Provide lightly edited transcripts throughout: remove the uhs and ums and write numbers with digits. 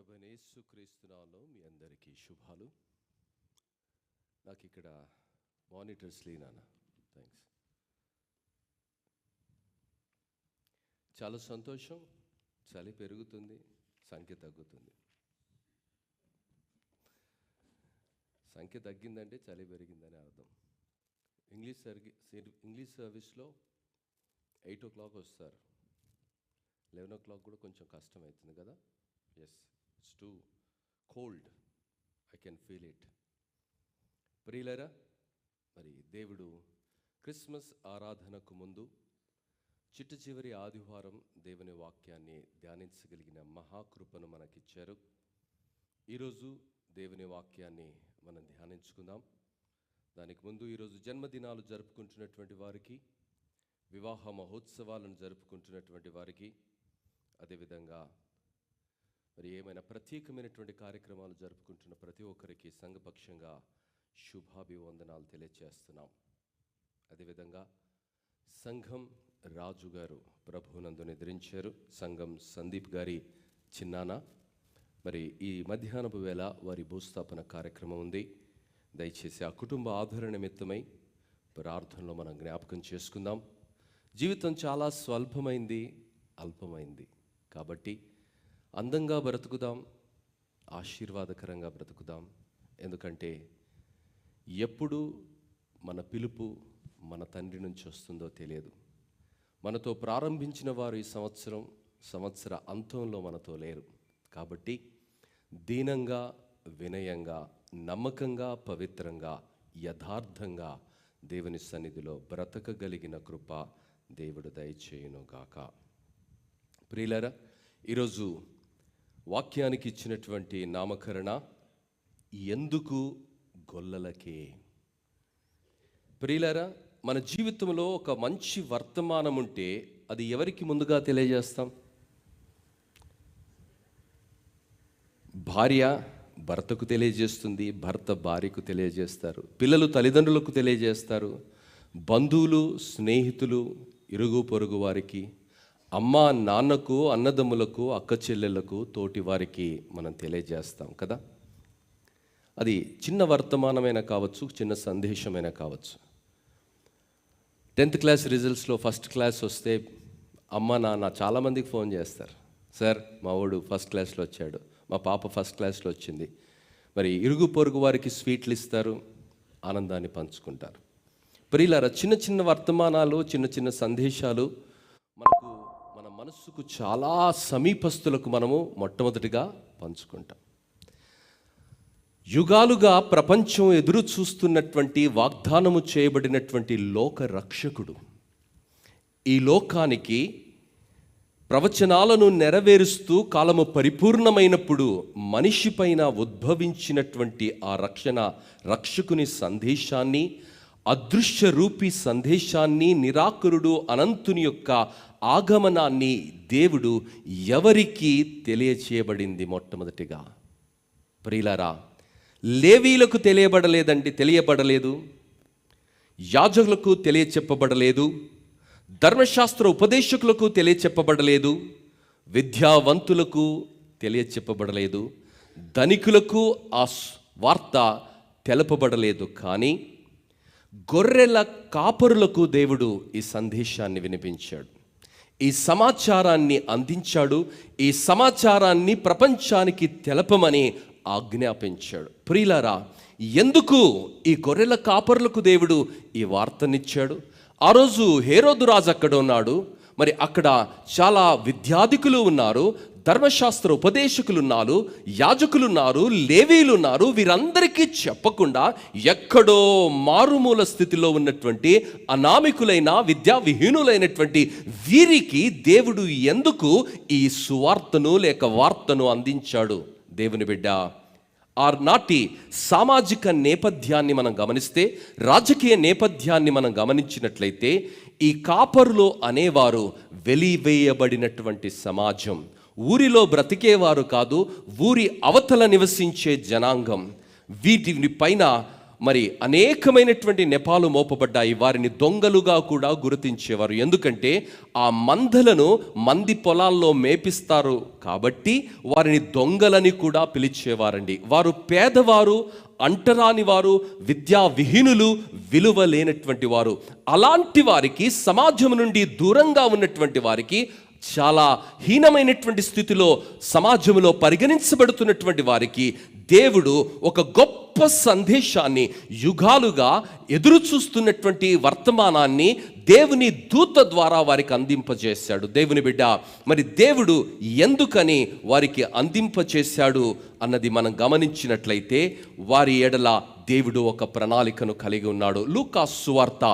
ప్రభువైన యేసుక్రీస్తు నామములో మీ అందరికీ శుభాలు. నాకు ఇక్కడ మానిటర్స్ లేనానా, థ్యాంక్స్. చాలా సంతోషం. చలి పెరుగుతుంది, సంఖ్య తగ్గుతుంది. సంఖ్య తగ్గిందంటే చలి పెరిగిందని అర్థం. ఇంగ్లీష్ సర్వీస్లో 8 o'clock వస్తారు. 11 o'clock కూడా కొంచెం కష్టం అవుతుంది కదా. Yes, it's too cold, I can feel it. ప్రియులారా, మరి దేవుడు క్రిస్మస్ ఆరాధనకు ముందు చిట్ట చివరి ఆదివారం దేవుని వాక్యాన్ని ధ్యానించగలిగిన మహాకృపను మనకిచ్చారు. ఈరోజు దేవుని వాక్యాన్ని మనం ధ్యానించుకుందాం. దానికి ముందు ఈరోజు జన్మదినాలు జరుపుకుంటున్నటువంటి వారికి, వివాహ మహోత్సవాలను జరుపుకుంటున్నటువంటి వారికి, అదేవిధంగా మరి ఏమైనా ప్రత్యేకమైనటువంటి కార్యక్రమాలు జరుపుకుంటున్న ప్రతి ఒక్కరికి సంఘపక్షంగా శుభాభివందనాలు తెలియజేస్తున్నాం. అదేవిధంగా సంఘం రాజు గారు ప్రభువునందు నిద్రించారు. సంఘం సందీప్ గారి చిన్నాన, మరి ఈ మధ్యాహ్నపు వేళ వారి భూస్థాపన కార్యక్రమం ఉంది. దయచేసి ఆ కుటుంబ ఆదరణ నిమిత్తమై ప్రార్థనలో మనం జ్ఞాపకం చేసుకుందాం. జీవితం చాలా స్వల్పమైంది, అల్పమైంది. కాబట్టి అందంగా బ్రతుకుదాం, ఆశీర్వాదకరంగా బ్రతుకుదాం. ఎందుకంటే ఎప్పుడు మన పిలుపు మన తండ్రి నుంచి వస్తుందో తెలియదు. మనతో ప్రారంభించిన వారు ఈ సంవత్సర అంతంలో మనతో లేరు. కాబట్టి దీనంగా, వినయంగా, నమ్మకంగా, పవిత్రంగా, యథార్థంగా దేవుని సన్నిధిలో బ్రతకగలిగిన కృప దేవుడు దయచేయునుగాక. ప్రియులారా, ఈరోజు వాక్యానికి ఇచ్చినటువంటి నామకరణ ఎందుకు గొల్లలకే. ప్రియులారా, మన జీవితంలో ఒక మంచి వర్తమానం ఉంటే అది ఎవరికి ముందుగా తెలియజేస్తాం? భార్య భర్తకు తెలియజేస్తుంది, భర్త భార్యకు తెలియజేస్తారు, పిల్లలు తల్లిదండ్రులకు తెలియజేస్తారు, బంధువులు, స్నేహితులు, ఇరుగు పొరుగు వారికి, అమ్మ నాన్నకు, అన్నదమ్ములకు, అక్క చెల్లెళ్లకు, తోటి వారికి మనం తెలియజేస్తాం కదా. అది చిన్న వర్తమానమైనా కావచ్చు, చిన్న సందేశమైనా కావచ్చు. 10th క్లాస్ రిజల్ట్స్లో ఫస్ట్ క్లాస్ వస్తే అమ్మ నాన్న చాలామందికి ఫోన్ చేస్తారు. సార్, మా వాడు ఫస్ట్ క్లాస్లో వచ్చాడు, మా పాప ఫస్ట్ క్లాస్లో వచ్చింది. మరి ఇరుగు పొరుగు వారికి స్వీట్లు ఇస్తారు, ఆనందాన్ని పంచుకుంటారు. ప్రియులారా, చిన్న చిన్న వర్తమానాలు, చిన్న చిన్న సందేశాలు మన మనస్సుకు చాలా సమీపస్తులకు మనము మొట్టమొదటిగా పంచుకుంటాం. యుగాలుగా ప్రపంచం ఎదురు చూస్తున్నటువంటి, వాగ్దానము చేయబడినటువంటి లోక రక్షకుడు, ఈ లోకానికి ప్రవచనాలను నెరవేరుస్తూ కాలము పరిపూర్ణమైనప్పుడు మనిషి పైన ఉద్భవించినటువంటి ఆ రక్షకుని సందేశాన్ని, అదృశ్య రూపి సందేశాన్ని, నిరాకరుడు అనంతుని యొక్క ఆగమనాన్ని దేవుడు ఎవరికి తెలియచేయబడింది? మొట్టమొదటిగా ప్రియులారా, లేవీలకు తెలియబడలేదు, యాజకులకు తెలియచెప్పబడలేదు, ధర్మశాస్త్ర ఉపదేశకులకు తెలియచెప్పబడలేదు, విద్యావంతులకు తెలియచెప్పబడలేదు, ధనికులకు ఆ వార్త తెలపబడలేదు. కానీ గొర్రెల కాపరులకు దేవుడు ఈ సందేశాన్ని వినిపించాడు, ఈ సమాచారాన్ని అందించాడు, ఈ సమాచారాన్ని ప్రపంచానికి తెలపమని ఆజ్ఞాపించాడు. ప్రియులారా, ఎందుకు ఈ గొర్రెల కాపరులకు దేవుడు ఈ వార్తనిచ్చాడు? ఆ రోజు హేరోదు రాజు అక్కడ ఉన్నాడు. మరి అక్కడ చాలా విద్యాధికులు ఉన్నారు, ధర్మశాస్త్ర ఉపదేశకులు ఉన్నారు, యాజకులు ఉన్నారు, లేవీలు ఉన్నారు. వీరందరికీ చెప్పకుండా ఎక్కడో మారుమూల స్థితిలో ఉన్నటువంటి అనామికులైన, విద్యావిహీనులైనటువంటి వీరికి దేవుడు ఎందుకు ఈ సువార్తను లేక వార్తను అందించాడు? దేవుని బిడ్డ, ఆనాటి సామాజిక నేపథ్యాన్ని మనం గమనిస్తే, రాజకీయ నేపథ్యాన్ని మనం గమనించినట్లయితే, ఈ కాపరులు అనేవారు వెలివేయబడినటువంటి సమాజం. ఊరిలో బ్రతికేవారు కాదు, ఊరి అవతల నివసించే జనాంగం. వీటి పైన మరి అనేకమైనటువంటి నెపాలు మోపబడ్డాయి. వారిని దొంగలుగా కూడా గుర్తించేవారు. ఎందుకంటే ఆ మందలను మంది పొలాల్లో మేపిస్తారు కాబట్టి వారిని దొంగలని కూడా పిలిచేవారండి. వారు పేదవారు, అంటరాని వారు, విద్యా విహీనులు, విలువ లేనటువంటి వారు. అలాంటి వారికి, సమాజం నుండి దూరంగా ఉన్నటువంటి వారికి, చాలా హీనమైనటువంటి స్థితిలో సమాజంలో పరిగణించబడుతున్నటువంటి వారికి దేవుడు ఒక గొప్ప సందేశాన్ని, యుగాలుగా ఎదురు చూస్తున్నటువంటి వర్తమానాన్ని దేవుని దూత ద్వారా వారికి అందింపజేశాడు. దేవుని బిడ్డ, మరి దేవుడు ఎందుకని వారికి అందింపజేశాడు అన్నది మనం గమనించినట్లయితే వారి ఎడల దేవుడు ఒక ప్రణాళికను కలిగి ఉన్నాడు. లూకా సువార్త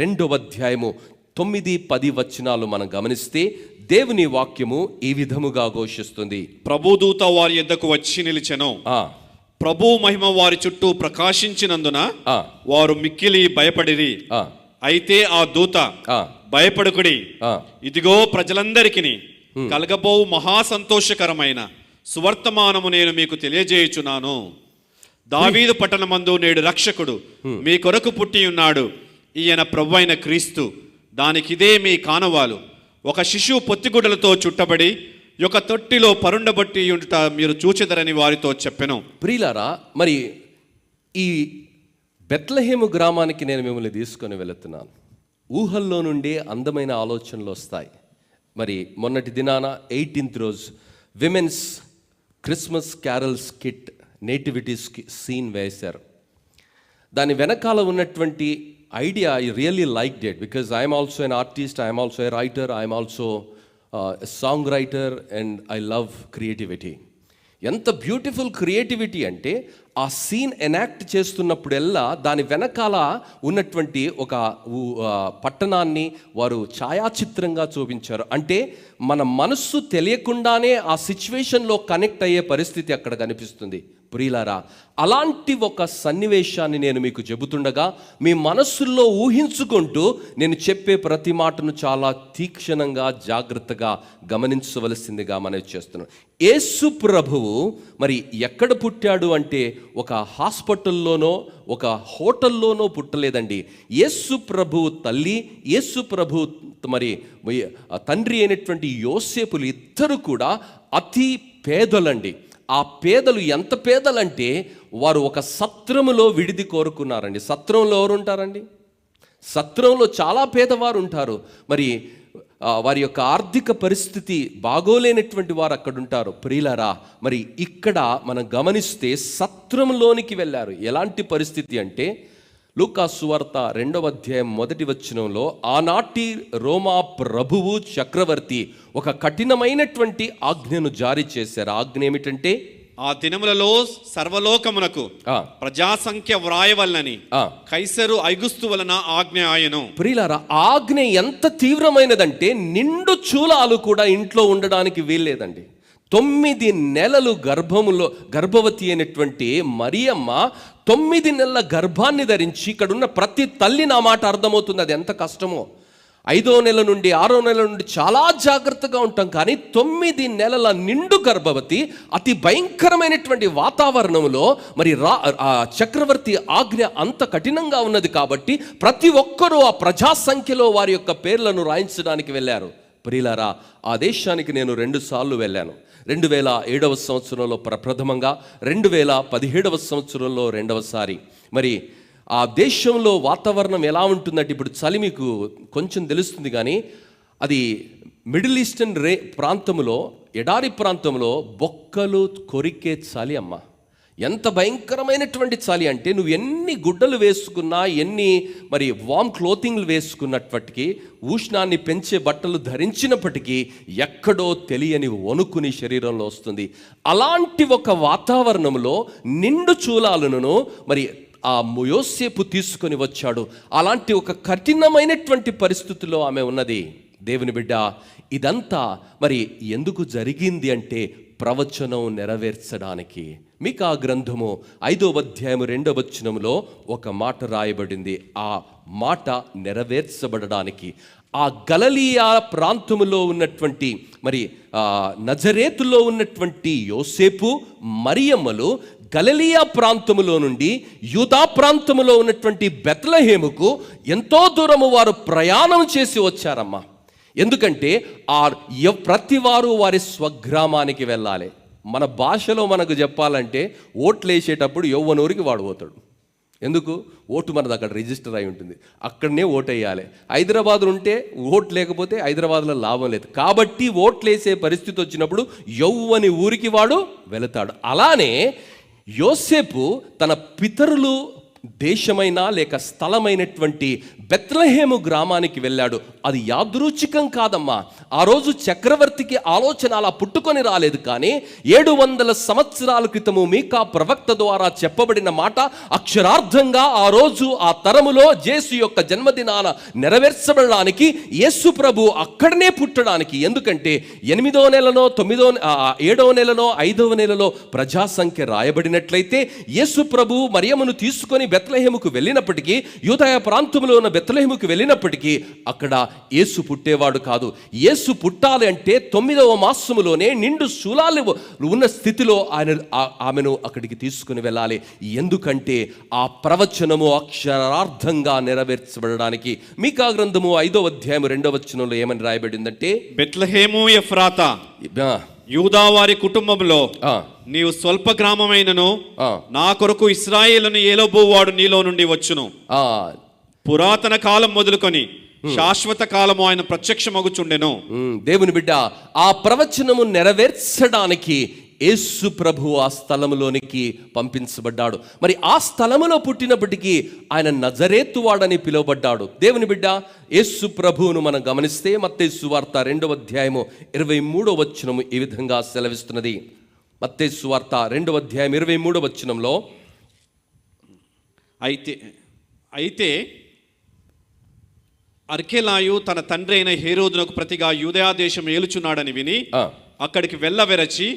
2వ అధ్యాయము 9-10 వచనాలు మనం గమనిస్తే దేవుని వాక్యము ఈ విధముగా ఘోషిస్తుంది. ప్రభుదూత వారి యొద్దకు వచ్చి నిలిచెను. ప్రభు మహిమ వారి చుట్టూ ప్రకాశించినందున వారు మిక్కిలి భయపడిరి. అయితే ఆ దూత, భయపడుకుడి, ఇదిగో ప్రజలందరికీ కలగబోవు మహా సంతోషకరమైన సువర్తమానము నేను మీకు తెలియజేయుచున్నాను. దావీదు పట్టణమందు నేడు రక్షకుడు మీ కొరకు పుట్టి ఉన్నాడు. ఈయన ప్రభువైన క్రీస్తు. దానికిదే మీ కానవాలు. ఒక శిశువు పొత్తిగుడ్డలతో చుట్టబడి ఒక తొట్టిలో పరుండబట్టి ఉండుట మీరు చూచెదరని వారితో చెప్పెను. ప్రియులారా, మరి ఈ బెత్లెహేము గ్రామానికి నేను మిమ్మల్ని తీసుకొని వెళుతున్నాను. ఊహల్లో నుండి అందమైన ఆలోచనలు వస్తాయి. మరి మొన్నటి దినాన 18th రోజు విమెన్స్ క్రిస్మస్ క్యారల్స్ కిట్ నేటివిటీస్ సీన్ వేశారు. దాని వెనకాల ఉన్నటువంటి idea, I really liked it because I am also an artist, I am also a writer, I am also a songwriter and I love creativity. ఎంత beautiful creativity అంటే ఆ scene enact చేస్తున్నప్పుడల్లా దాని వెనకాల ఉన్నటువంటి ఒక పట్టణాన్ని వారు ఛాయాచిత్రంగా చూపించారు. అంటే మన మనస్సు తెలియకుండానే ఆ సిచ్యువేషన్లో కనెక్ట్ అయ్యే పరిస్థితి అక్కడ కనిపిస్తుంది. ప్రియులారా, అలాంటి ఒక సన్నివేశాన్ని నేను మీకు చెబుతుండగా మీ మనస్సుల్లో ఊహించుకుంటూ నేను చెప్పే ప్రతి మాటను చాలా తీక్షణంగా, జాగ్రత్తగా గమనించవలసిందిగా మనవి చేస్తున్నాను. యేసు ప్రభువు మరి ఎక్కడ పుట్టాడు అంటే ఒక హాస్పిటల్లోనో ఒక హోటల్లోనో పుట్టలేదండి. యేసు ప్రభువు తల్లి, యేసు ప్రభువు మరి తండ్రి అయినటువంటి యోసేపులు ఇద్దరు కూడా అతి పేదలండి. ఆ పేదలు ఎంత పేదలంటే వారు ఒక సత్రములో విడిది కోరుకున్నారండి. సత్రంలో ఎవరు ఉంటారండి? సత్రంలో చాలా పేదవారు ఉంటారు. మరి వారి యొక్క ఆర్థిక పరిస్థితి బాగోలేనటువంటి వారు అక్కడ ఉంటారు. ప్రియులారా, మరి ఇక్కడ మనం గమనిస్తే సత్రంలోనికి వెళ్ళారు. ఎలాంటి పరిస్థితి అంటే లూకా సువార్త 2వ అధ్యాయం 1వ వచనంలో ఆనాటి రోమా ప్రభువు చక్రవర్తి ఒక కఠినమైనటువంటి ఆజ్ఞను జారీ చేశారు. ఆజ్ఞ ఏమిటంటే ఆ దినములలో సర్వలోకమునకు ప్రజాసంఖ్య వ్రాయవలనని కైసరు ఐగుస్తు వలన ఆజ్ఞ ఆయను. ప్రియులారా, ఆజ్ఞ ఎంత తీవ్రమైనదంటే నిండు చూలాలు కూడా ఇంట్లో ఉండడానికి వీల్లేదండి. 9 నెలలు గర్భవతి అయినటువంటి మరియమ్మ 9 నెలల గర్భాన్ని ధరించి, ఇక్కడున్న ప్రతి తల్లి నా మాట అర్థమవుతుంది అది ఎంత కష్టమో. 5వ నెల నుండి 6వ నెల నుండి చాలా జాగ్రత్తగా ఉంటాం, కానీ 9 నెలల నిండు గర్భవతి అతి భయంకరమైనటువంటి వాతావరణంలో మరి చక్రవర్తి ఆజ్ఞ అంత కఠినంగా ఉన్నది కాబట్టి ప్రతి ఒక్కరూ ఆ ప్రజా సంఖ్యలో వారి యొక్క పేర్లను రాయించడానికి వెళ్ళారు. ప్రియులారా, ఆ దేశానికి నేను 2 సార్లు వెళ్ళాను. 2007వ సంవత్సరంలో ప్రప్రథమంగా, 2017వ సంవత్సరంలో రెండవసారి. మరి ఆ దేశంలో వాతావరణం ఎలా ఉంటుందంటే, ఇప్పుడు చలి మీకు కొంచెం తెలుస్తుంది, కానీ అది మిడిల్ ఈస్టర్న్ ప్రాంతంలో, ఎడారి ప్రాంతంలో బొక్కలు కొరికే చలి అమ్మ. ఎంత భయంకరమైనటువంటి చలి అంటే నువ్వు ఎన్ని గుడ్డలు వేసుకున్నా, ఎన్ని మరి వామ్ క్లోతింగ్లు వేసుకున్నప్పటికీ, ఉష్ణాన్ని పెంచే బట్టలు ధరించినప్పటికీ ఎక్కడో తెలియని వణుకుని శరీరంలో వస్తుంది. అలాంటి ఒక వాతావరణంలో నిండు చూలాలను మరి ఆ యోసేపు తీసుకొని వచ్చాడు. అలాంటి ఒక కఠినమైనటువంటి పరిస్థితుల్లో ఆమె ఉన్నది. దేవుని బిడ్డ, ఇదంతా మరి ఎందుకు జరిగింది అంటే ప్రవచనం నెరవేర్చడానికి. మీకా గ్రంథము 5వ అధ్యాయము 2వ వచనంలో ఒక మాట రాయబడింది. ఆ మాట నెరవేర్చబడడానికి, ఆ గలిలయ ప్రాంతములో ఉన్నటువంటి మరి నజరేతులో ఉన్నటువంటి యోసేపు మరియమ్మలు గలిలయ ప్రాంతములో నుండి యూదా ప్రాంతములో ఉన్నటువంటి బెత్లెహేముకు ఎంతో దూరము వారు ప్రయాణం చేసి వచ్చారమ్మా. ఎందుకంటే ప్రతి వారు వారి స్వగ్రామానికి వెళ్ళాలి. మన భాషలో మనకు చెప్పాలంటే ఓట్లు వేసేటప్పుడు యవ్వనూరికి వాడు పోతాడు. ఎందుకు? ఓటు మనది అక్కడ రిజిస్టర్ అయి ఉంటుంది, అక్కడనే ఓటు వేయాలి. హైదరాబాద్ ఉంటే ఓటు లేకపోతే హైదరాబాద్లో లాభం లేదు. కాబట్టి ఓట్లు వేసే పరిస్థితి వచ్చినప్పుడు యవ్వని ఊరికి వాడు వెళతాడు. అలానే యోసేపు తన పితరులు దేశమైన లేక స్థలమైనటువంటి బెత్లెహేము గ్రామానికి వెళ్ళాడు. అది యాదృచ్ఛికం కాదమ్మా. ఆ రోజు చక్రవర్తికి ఆలోచన అలా పుట్టుకొని రాలేదు. కానీ 700 సంవత్సరాల క్రితము మీకా ప్రవక్త ద్వారా చెప్పబడిన మాట అక్షరార్థంగా ఆ రోజు ఆ తరములో యేసు యొక్క జన్మదినాన నెరవేర్చబడడానికి యేసు ప్రభు అక్కడనే పుట్టడానికి. ఎందుకంటే 8వ నెలలో 7వ నెలలో 5వ నెలలో ప్రజాసంఖ్య రాయబడినట్లయితే యేసు ప్రభు మరియమ్మను తీసుకొని బెత్లెహేముకు వెళ్ళినప్పటికీ, యూదయ ప్రాంతంలో ఉన్న బెత్లెహేముకు వెళ్ళినప్పటికీ అక్కడ యేసు పుట్టేవాడు కాదు. యేసు పుట్టాలి అంటే 9వ మాసములోనే నిండు శూలాలు ఉన్న స్థితిలో ఆమెను అక్కడికి తీసుకుని వెళ్ళాలి. ఎందుకంటే ఆ ప్రవచనము అక్షరార్థంగా నెరవేర్చబడడానికి. మీకా గ్రంథము 5వ అధ్యాయం 2వ వచనంలో ఏమని రాయబడిందంటే, బెత్లెహేము ఎఫ్రాతా యూదా వారి కుటుంబంలో నీవు స్వల్ప గ్రామమైనను నా కొరకు ఇశ్రాయేలును ఏలబోవాడు నీలో నుండి వచ్చును. పురాతన కాలం మొదలుకొని శాశ్వత కాలము ఆయన ప్రత్యక్షమగుచుండెను. దేవుని బిడ్డ, ఆ ప్రవచనము నెరవేర్చడానికి యేసు ప్రభు ఆ స్థలములోనికి పంపించబడ్డాడు. మరి ఆ స్థలములో పుట్టినప్పటికీ ఆయన నజరేతు వాడని పిలువబడ్డాడు. దేవుని బిడ్డ, యేసు ప్రభువును మనం గమనిస్తే మత్తయి సువార్త 2వ అధ్యాయము 23వ వచనము ఈ విధంగా సెలవిస్తున్నది. మత్తయి సువార్త 2వ అధ్యాయం 23వ వచనంలో, అయితే అర్కెలాయు తన తండ్రి అయిన హేరోదునకు ప్రతిగా యూదయా దేశం ఏలుచున్నాడని విని అక్కడికి వెళ్ళవెరచి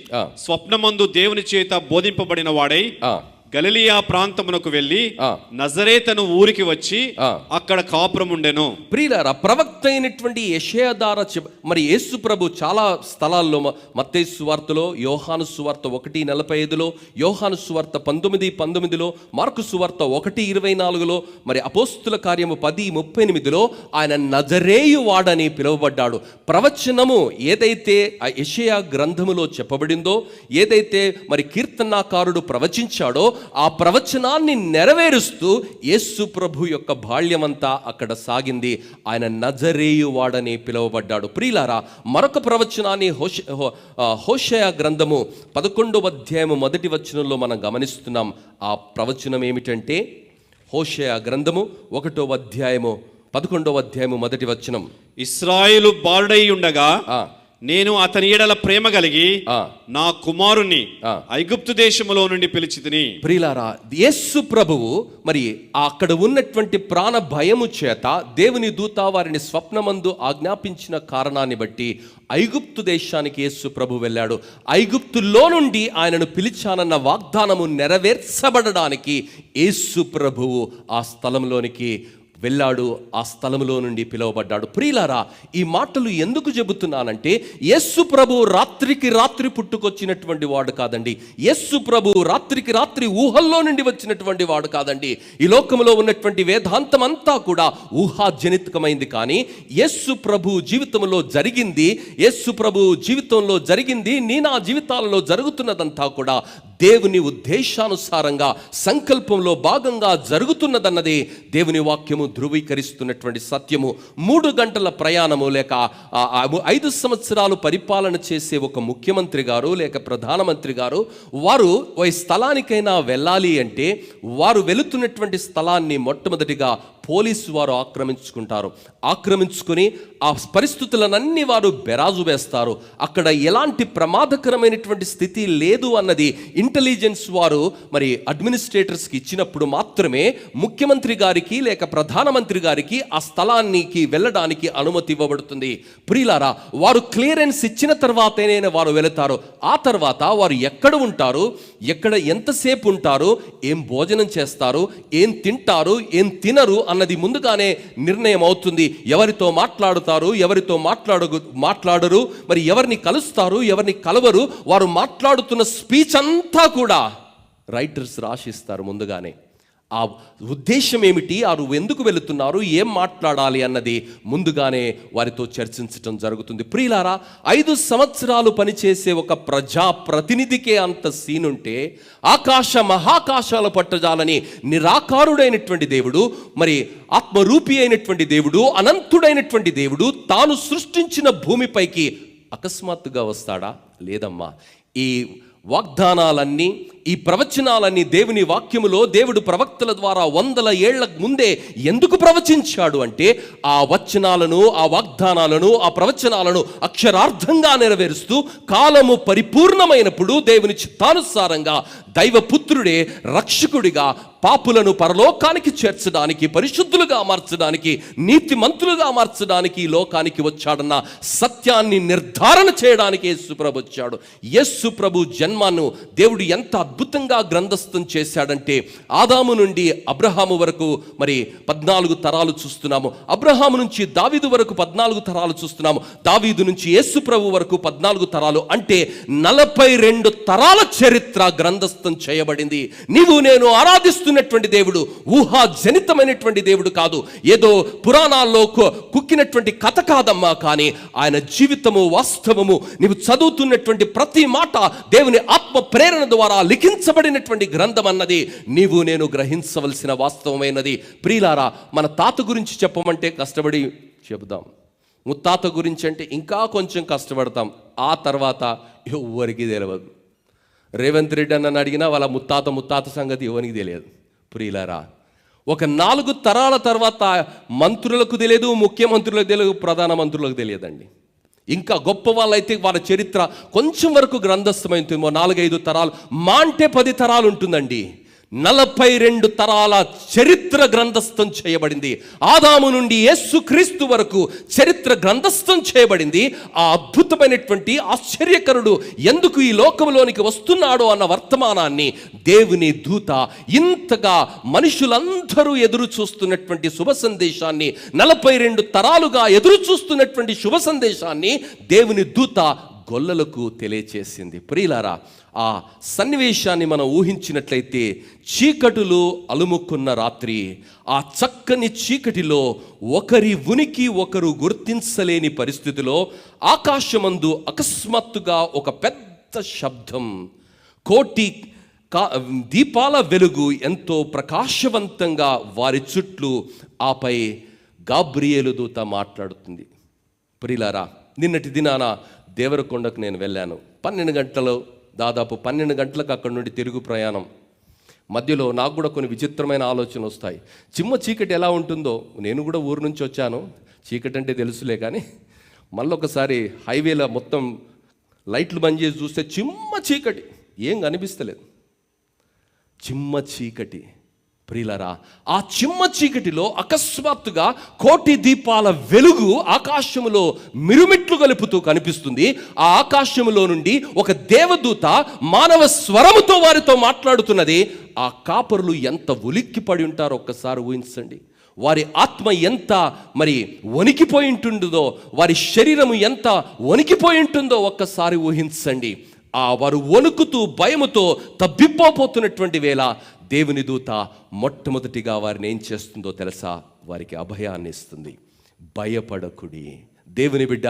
స్వప్నమందు దేవుని చేత బోధింపబడిన వాడై గలిలయ ప్రాంతమునకు వెళ్ళి నజరేతను ఊరికి వచ్చి అక్కడ కాపురం ఉండెను. ప్రియులారా, ప్రవక్త అయినటువంటి యెషయా ద్వారా మరి యేసు ప్రభు చాలా స్థలాల్లో మత్తయి సువార్తలో, యోహాను సువార్త 1:45లో, యోహాను సువార్త 19:19లో, మార్కు సువార్త 1:24లో, మరి అపోస్తుల కార్యము 10:38లో ఆయన నజరేయు వాడని పిలువబడ్డాడు. ప్రవచనము ఏదైతే యెషయా గ్రంథములో చెప్పబడిందో, ఏదైతే మరి కీర్తనాకారుడు ప్రవచించాడో ఆ ప్రవచనాన్ని నెరవేరుస్తూ యేసు ప్రభు యొక్క బాల్యమంతా అక్కడ సాగింది. ఆయన నజరేయు వాడని పిలువబడ్డాడు. ప్రియులారా, మరొక ప్రవచనాన్ని హోషేయ గ్రంథము 11వ అధ్యాయము 1వ వచనంలో మనం గమనిస్తున్నాం. ఆ ప్రవచనం ఏమిటంటే, హోషేయ గ్రంథము 1వ అధ్యాయము 11వ అధ్యాయము 1వ వచనం, ఇశ్రాయేలు బాలుడై ఉండగా నేను అతని ఎడల ప్రేమ కలిగి నా కుమారుని ఐగుప్తు దేశములో నుండి పిలిచితిని. ప్రియులారా, యేసు ప్రభువు మరి అక్కడ ఉన్నటువంటి ప్రాణ భయము చేత దేవుని దూత వారిని స్వప్నమందు ఆజ్ఞాపించిన కారణాన్ని బట్టి ఐగుప్తు దేశానికి యేసు ప్రభు వెళ్ళాడు. ఐగుప్తులో నుండి ఆయనను పిలిచానన్న వాగ్దానము నెరవేర్చబడడానికి యేసు ప్రభువు ఆ స్థలంలోనికి వెళ్ళాడు. ఆ స్థలంలో నుండి పిలువబడ్డాడు. ప్రియులారా, ఈ మాటలు ఎందుకు చెబుతున్నానంటే, యేసు ప్రభు రాత్రికి రాత్రి పుట్టుకొచ్చినటువంటి వాడు కాదండి. యేసు ప్రభు రాత్రికి రాత్రి ఊహల్లో నుండి వచ్చినటువంటి వాడు కాదండి. ఈ లోకంలో ఉన్నటువంటి వేదాంతం అంతా కూడా ఊహాజనితమైంది. కానీ యేసు ప్రభు జీవితంలో జరిగింది, యేసు ప్రభు జీవితంలో జరిగింది, నా జీవితాలలో జరుగుతున్నదంతా కూడా దేవుని ఉద్దేశానుసారంగా సంకల్పంలో భాగంగా జరుగుతున్నదన్నది దేవుని వాక్యము ధృవీకరిస్తున్నటువంటి సత్యము. 3 గంటల ప్రయాణము లేక 5 సంవత్సరాలు పరిపాలన చేసే ఒక ముఖ్యమంత్రి గారు లేక ప్రధానమంత్రి గారు వారు ఈ స్థలానికైనా వెళ్ళాలి అంటే వారు వెళుతున్నటువంటి స్థలాన్ని మొట్టమొదటిగా పోలీసు వారు ఆక్రమించుకుని ఆ పరిస్థితులనన్నీ వారు బెరాజు వేస్తారు. అక్కడ ఎలాంటి ప్రమాదకరమైనటువంటి స్థితి లేదు అన్నది ఇంటెలిజెన్స్ వారు మరి అడ్మినిస్ట్రేటర్స్కి ఇచ్చినప్పుడు మాత్రమే ముఖ్యమంత్రి గారికి లేక ప్రధానమంత్రి గారికి ఆ స్థలానికి వెళ్ళడానికి అనుమతి ఇవ్వబడుతుంది. ప్రియులారా, వారు క్లియరెన్స్ ఇచ్చిన తర్వాతనే వారు వెళతారు. ఆ తర్వాత వారు ఎక్కడ ఉంటారు, ఎక్కడ ఎంతసేపు ఉంటారు, ఏం భోజనం చేస్తారు, ఏం తింటారు, ఏం తినరు అన్నది ముందుగానే నిర్ణయం అవుతుంది. ఎవరితో మాట్లాడుతారు, ఎవరితో మాట్లాడరు, మరి ఎవరిని కలుస్తారు, ఎవరిని కలవరు, వారు మాట్లాడుతున్న స్పీచ్ అంతా కూడా రైటర్స్ రాసిస్తారు ముందుగానే. ఆ ఉద్దేశం ఏమిటి, వారు ఎందుకు వెళుతున్నారు, ఏం మాట్లాడాలి అన్నది ముందుగానే వారితో చర్చించటం జరుగుతుంది. ప్రియులారా, 5 సంవత్సరాలు పనిచేసే ఒక ప్రజాప్రతినిధికే అంత సీనుంటే ఆకాశ మహాకాశాల పట్టజాలని నిరాకారుడైనటువంటి దేవుడు, మరి ఆత్మరూపి అయినటువంటి దేవుడు, అనంతుడైనటువంటి దేవుడు తాను సృష్టించిన భూమిపైకి అకస్మాత్తుగా వస్తాడా? లేదమ్మా. ఈ వాగ్దానాలన్నీ, ఈ ప్రవచనాలన్నీ దేవుని వాక్యములో దేవుడు ప్రవక్తల ద్వారా 100 ఏళ్ల ముందే ఎందుకు ప్రవచించాడు అంటే, ఆ వచనాలను, ఆ వాగ్దానాలను, ఆ ప్రవచనాలను అక్షరార్థంగా నెరవేరుస్తూ కాలము పరిపూర్ణమైనప్పుడు దేవుని చిత్తానుసారంగా దైవపుత్రుడే రక్షకుడిగా పాపులను పరలోకానికి చేర్చడానికి, పరిశుద్ధులుగా మార్చడానికి, నీతిమంతులుగా మార్చడానికి ఈ లోకానికి వచ్చాడన్న సత్యాన్ని నిర్ధారణ చేయడానికి యేసుప్రభు వచ్చాడు. యేసుప్రభు జన్మను దేవుడు ఎంత అద్భుతంగా గ్రంథస్థం చేశాడంటే, ఆదాము నుండి అబ్రహాము వరకు మరి 14 తరాలు చూస్తున్నాము. అబ్రహాము నుంచి దావీదు వరకు 14 తరాలు చూస్తున్నాము. దావీదు నుంచి యేసుప్రభు వరకు 14 తరాలు, అంటే 42 తరాల చరిత్ర గ్రంథస్థం చేయబడింది. నీవు నేను ఆరాధిస్తున్నటువంటి దేవుడు ఊహాజనితమైనటువంటి దేవుడు కాదు, ఏదో పురాణాల్లో కుక్కినటువంటి కథ కాదమ్మా. కానీ ఆయన జీవితము వాస్తవము. నీవు చదువుతున్నటువంటి ప్రతి మాట దేవుని ఆత్మ ప్రేరణ ద్వారా లిఖించబడినటువంటి గ్రంథం అన్నది నీవు నేను గ్రహించవలసిన వాస్తవమైనది. ప్రియులారా, మన తాత గురించి చెప్పమంటే కష్టపడి చెబుదాం, ముత్తాత గురించి అంటే ఇంకా కొంచెం కష్టపడతాం. ఆ తర్వాత ఎవరికి తెలియదు. రేవంత్ రెడ్డి అన్నని అడిగినా వాళ్ళ ముత్తాత సంగతి ఎవరికి తెలియదు. ప్రియులారా, ఒక 4 తరాల తర్వాత మంత్రులకు తెలియదు, ముఖ్యమంత్రులకు తెలియదు, ప్రధానమంత్రులకు తెలియదండి. ఇంకా గొప్ప వాళ్ళైతే వాళ్ళ చరిత్ర కొంచెం వరకు గ్రంథస్థమైందేమో. 4-5 తరాలు, మా అంటే 10 తరాలు ఉంటుందండి. 42 తరాల చరిత్ర గ్రంథస్థం చేయబడింది. ఆదాము నుండి యేసుక్రీస్తు వరకు చరిత్ర గ్రంథస్థం చేయబడింది. ఆ అద్భుతమైనటువంటి ఆశ్చర్యకరుడు ఎందుకు ఈ లోకంలోనికి వస్తున్నాడో అన్న వర్తమానాన్ని దేవుని దూత ఇంతగా మనుషులందరూ ఎదురు చూస్తున్నటువంటి శుభ సందేశాన్ని, 42 తరాలుగా ఎదురు చూస్తున్నటువంటి శుభ సందేశాన్ని దేవుని దూత గొల్లలకు తెలియచేసింది. ప్రియులారా, ఆ సన్నివేశాన్ని మనం ఊహించినట్లయితే, చీకటులు అలుముకున్న రాత్రి, ఆ చక్కని చీకటిలో ఒకరి ఉనికి ఒకరు గుర్తించలేని పరిస్థితిలో ఆకాశమందు అకస్మాత్తుగా ఒక పెద్ద శబ్దం, కోటి దీపాల వెలుగు ఎంతో ప్రకాశవంతంగా వారి చుట్టూ, ఆపై గాబ్రియేలు దూత మాట్లాడుతుంది. ప్రియులారా, నిన్నటి దినాన దేవరకొండకు నేను వెళ్ళాను. 12 గంటలు, దాదాపు 12 గంటలకు అక్కడి నుండి తిరుగు ప్రయాణం. మధ్యలో నాకు కూడా కొన్ని విచిత్రమైన ఆలోచనలు వస్తాయి. చిమ్మ చీకటి ఎలా ఉంటుందో, నేను కూడా ఊరు నుంచి వచ్చాను, చీకటి అంటే తెలుసులే. కానీ మళ్ళొకసారి హైవేలో మొత్తం లైట్లు బంద్ చేసి చూస్తే చిమ్మ చీకటి, ఏం కనిపిస్తలేదు, చిమ్మ చీకటి. ప్రియులారా, ఆ చిమ్మ చీకటిలో అకస్మాత్తుగా కోటి దీపాల వెలుగు ఆకాశములో మిరుమిట్లు గలుపుతూ కనిపిస్తుంది. ఆ ఆకాశములో నుండి ఒక దేవదూత మానవ స్వరముతో వారితో మాట్లాడుతున్నది. ఆ కాపరులు ఎంత ఉలిక్కిపడి ఉంటారో ఒక్కసారి ఊహించండి. వారి ఆత్మ ఎంత మరి వణికిపోయి ఉంటుందో, వారి శరీరము ఎంత వణికిపోయి ఉంటుందో ఒక్కసారి ఊహించండి. వారు వణుకుతూ భయముతో తబ్బిబ్బోపోతున్నటువంటి వేళ దేవుని దూత మొట్టమొదటిగా వారిని ఏం చేస్తుందో తెలుసా? వారికి అభయాన్ని ఇస్తుంది. భయపడకుడి. దేవుని బిడ్డ,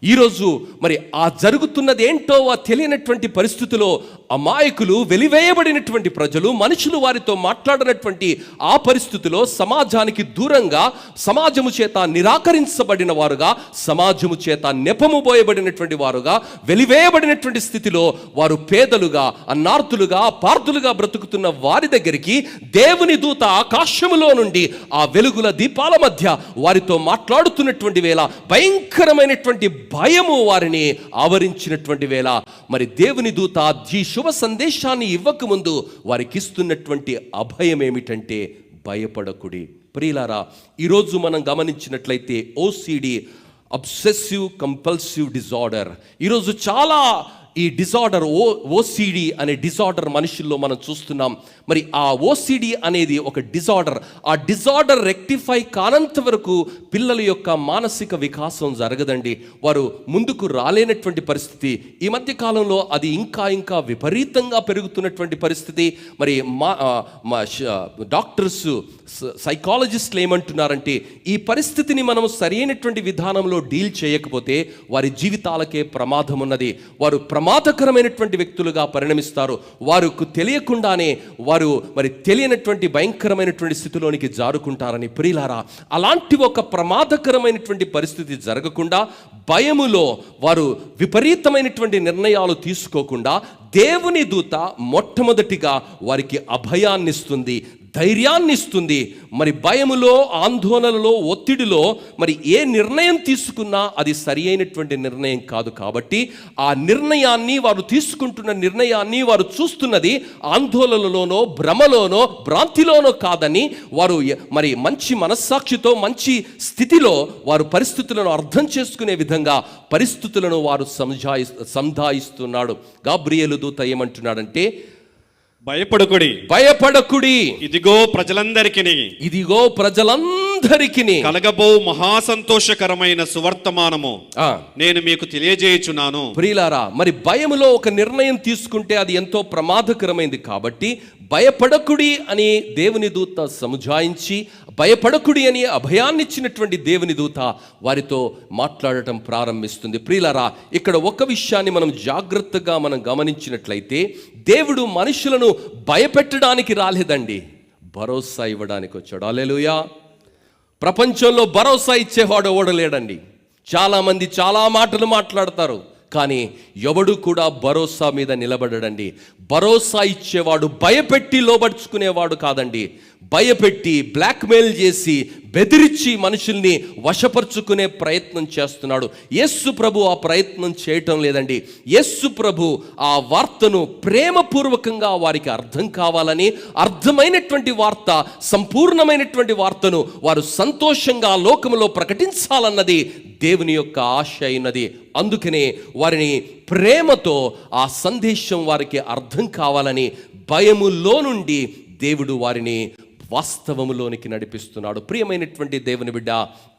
ఈరోజు మరి ఆ జరుగుతున్నది ఏంటో తెలియనటువంటి పరిస్థితిలో అమాయకులు, వెలివేయబడినటువంటి ప్రజలు, మనుషులు వారితో మాట్లాడినటువంటి ఆ పరిస్థితిలో సమాజానికి దూరంగా, సమాజము చేత నిరాకరించబడిన వారుగా, సమాజము చేత నెపము పోయబడినటువంటి వారుగా, వెలివేయబడినటువంటి స్థితిలో వారు పేదలుగా, అన్నార్థులుగా, పార్థులుగా బ్రతుకుతున్న వారి దగ్గరికి దేవుని దూత ఆకాశములో నుండి ఆ వెలుగుల దీపాల మధ్య వారితో మాట్లాడుతున్నటువంటి వేళ భయంకరమైనటువంటి భయము వారిని ఆవరించినటువంటి వేళ మరి దేవుని దూత ఈ శుభ సందేశాన్ని ఇవ్వకముందు వారికి ఇస్తున్నటువంటి అభయం ఏమిటంటే, భయపడకుడి. ప్రియులారా, ఈరోజు మనం గమనించినట్లయితే OCD, అబ్సెసివ్ కంపల్సివ్ డిజార్డర్, ఈరోజు చాలా ఈ డిజార్డర్ ఓసిడి అనే డిజార్డర్ మనుషుల్లో మనం చూస్తున్నాం. మరి ఆ ఓసిడి అనేది ఒక డిజార్డర్. ఆ డిజార్డర్ రెక్టిఫై కానంత వరకు పిల్లల యొక్క మానసిక వికాసం జరగదండి. వారు ముందుకు రాలేనటువంటి పరిస్థితి. ఈ మధ్య కాలంలో అది ఇంకా విపరీతంగా పెరుగుతున్నటువంటి పరిస్థితి. మరి డాక్టర్స్, సైకాలజిస్టులు ఏమంటున్నారంటే, ఈ పరిస్థితిని మనం సరైనటువంటి విధానంలో డీల్ చేయకపోతే వారి జీవితాలకే ప్రమాదం ఉన్నది. వారు ప్రమాదకరమైనటువంటి వ్యక్తులుగా పరిణమిస్తారు. వారికి తెలియకుండానే వారు మరి తెలియనటువంటి భయంకరమైనటువంటి స్థితిలోనికి జారుకుంటారని. ప్రియులారా, అలాంటి ఒక ప్రమాదకరమైనటువంటి పరిస్థితి జరగకుండా భయములో వారు విపరీతమైనటువంటి నిర్ణయాలు తీసుకోకుండా దేవుని దూత మొట్టమొదటిగా వారికి అభయాన్ని ఇస్తుంది, ధైర్యాన్ని ఇస్తుంది. మరి భయములో, ఆందోళనలో, ఒత్తిడిలో మరి ఏ నిర్ణయం తీసుకున్నా అది సరి అయినటువంటి నిర్ణయం కాదు. కాబట్టి ఆ నిర్ణయాన్ని, వారు తీసుకుంటున్న నిర్ణయాన్ని వారు చూస్తున్నది ఆందోళనలోనో, భ్రమలోనో, భ్రాంతిలోనో కాదని వారు మరి మంచి మనస్సాక్షితో, మంచి స్థితిలో వారు పరిస్థితులను అర్థం చేసుకునే విధంగా పరిస్థితులను వారు సంధాయిస్తున్నాడు. గాబ్రియేలు దూత ఏమంటున్నాడంటే, భయపడకుడి, ఇదిగో ప్రజలందరికీ కలగబో మహాసంతోషకరమైన సువర్తమానము నేను మీకు తెలియజేయుచున్నాను. ప్రియులారా, మరి భయములో ఒక నిర్ణయం తీసుకుంటే అది ఎంతో ప్రమాదకరమైంది. కాబట్టి భయపడకుడి అని దేవుని దూత సముజాయించి, భయపడకుడి అని అభయాన్నిచ్చినటువంటి దేవుని దూత వారితో మాట్లాడటం ప్రారంభిస్తుంది. ప్రియులారా, ఇక్కడ ఒక విషయాన్ని మనం జాగ్రత్తగా గమనించినట్లయితే, దేవుడు మనుషులను భయపెట్టడానికి రాలేదండి, భరోసా ఇవ్వడానికి వచ్చాడు. హల్లెలూయా. ప్రపంచంలో భరోసా ఇచ్చేవాడు ఓడలేడండి. చాలామంది చాలా మాటలు మాట్లాడతారు, కానీ ఎవడు కూడా భరోసా మీద నిలబడడండి. భరోసా ఇచ్చేవాడు భయపెట్టి లోబడుచుకునేవాడు కాదండి. భయపెట్టి, బ్లాక్మెయిల్ చేసి, బెదిరించి మనుషుల్ని వశపరుచుకునే ప్రయత్నం చేస్తున్నాడు. యేసు ప్రభు ఆ ప్రయత్నం చేయటం లేదండి. యేసు ప్రభు ఆ వార్తను ప్రేమపూర్వకంగా వారికి అర్థం కావాలని, అర్థమైనటువంటి వార్త, సంపూర్ణమైనటువంటి వార్తను వారు సంతోషంగా లోకములో ప్రకటించాలన్నది దేవుని యొక్క ఆశ అయినది. అందుకనే వారిని ప్రేమతో ఆ సందేశం వారికి అర్థం కావాలని భయములో నుండి దేవుడు వారిని వాస్తవములోనికి నడిపిస్తున్నాడు. ప్రియమైనటువంటి దేవుని బిడ్డ,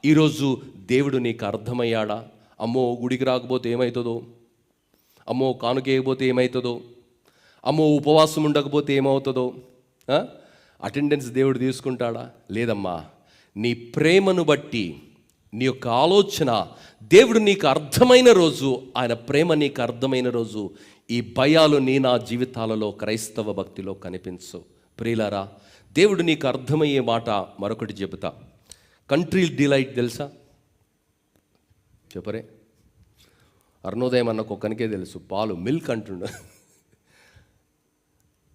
ఈరోజు దేవుడు నీకు అర్థమయ్యాడా? అమ్మో గుడికి రాకపోతే ఏమవుతుందో, అమ్మో కానుకేయకపోతే ఏమవుతుందో, అమ్మో ఉపవాసం ఉండకపోతే ఏమవుతుందో, అటెండెన్స్ దేవుడు తీసుకుంటాడా? లేదమ్మా. నీ ప్రేమను బట్టి, నీ యొక్క ఆలోచన దేవుడు నీకు అర్థమైన రోజు, ఆయన ప్రేమ నీకు అర్థమైన రోజు ఈ భయాలు నా జీవితాలలో, క్రైస్తవ భక్తిలో కనిపించు. ప్రియులారా, దేవుడు నీకు అర్థమయ్యే మాట మరొకటి చెబుతా. కంట్రీ డిలైట్ తెలుసా? చెప్పరే. అరుణోదయం అన్న కుక్కనికే తెలుసు, పాలు మిల్క్ అంటుండ.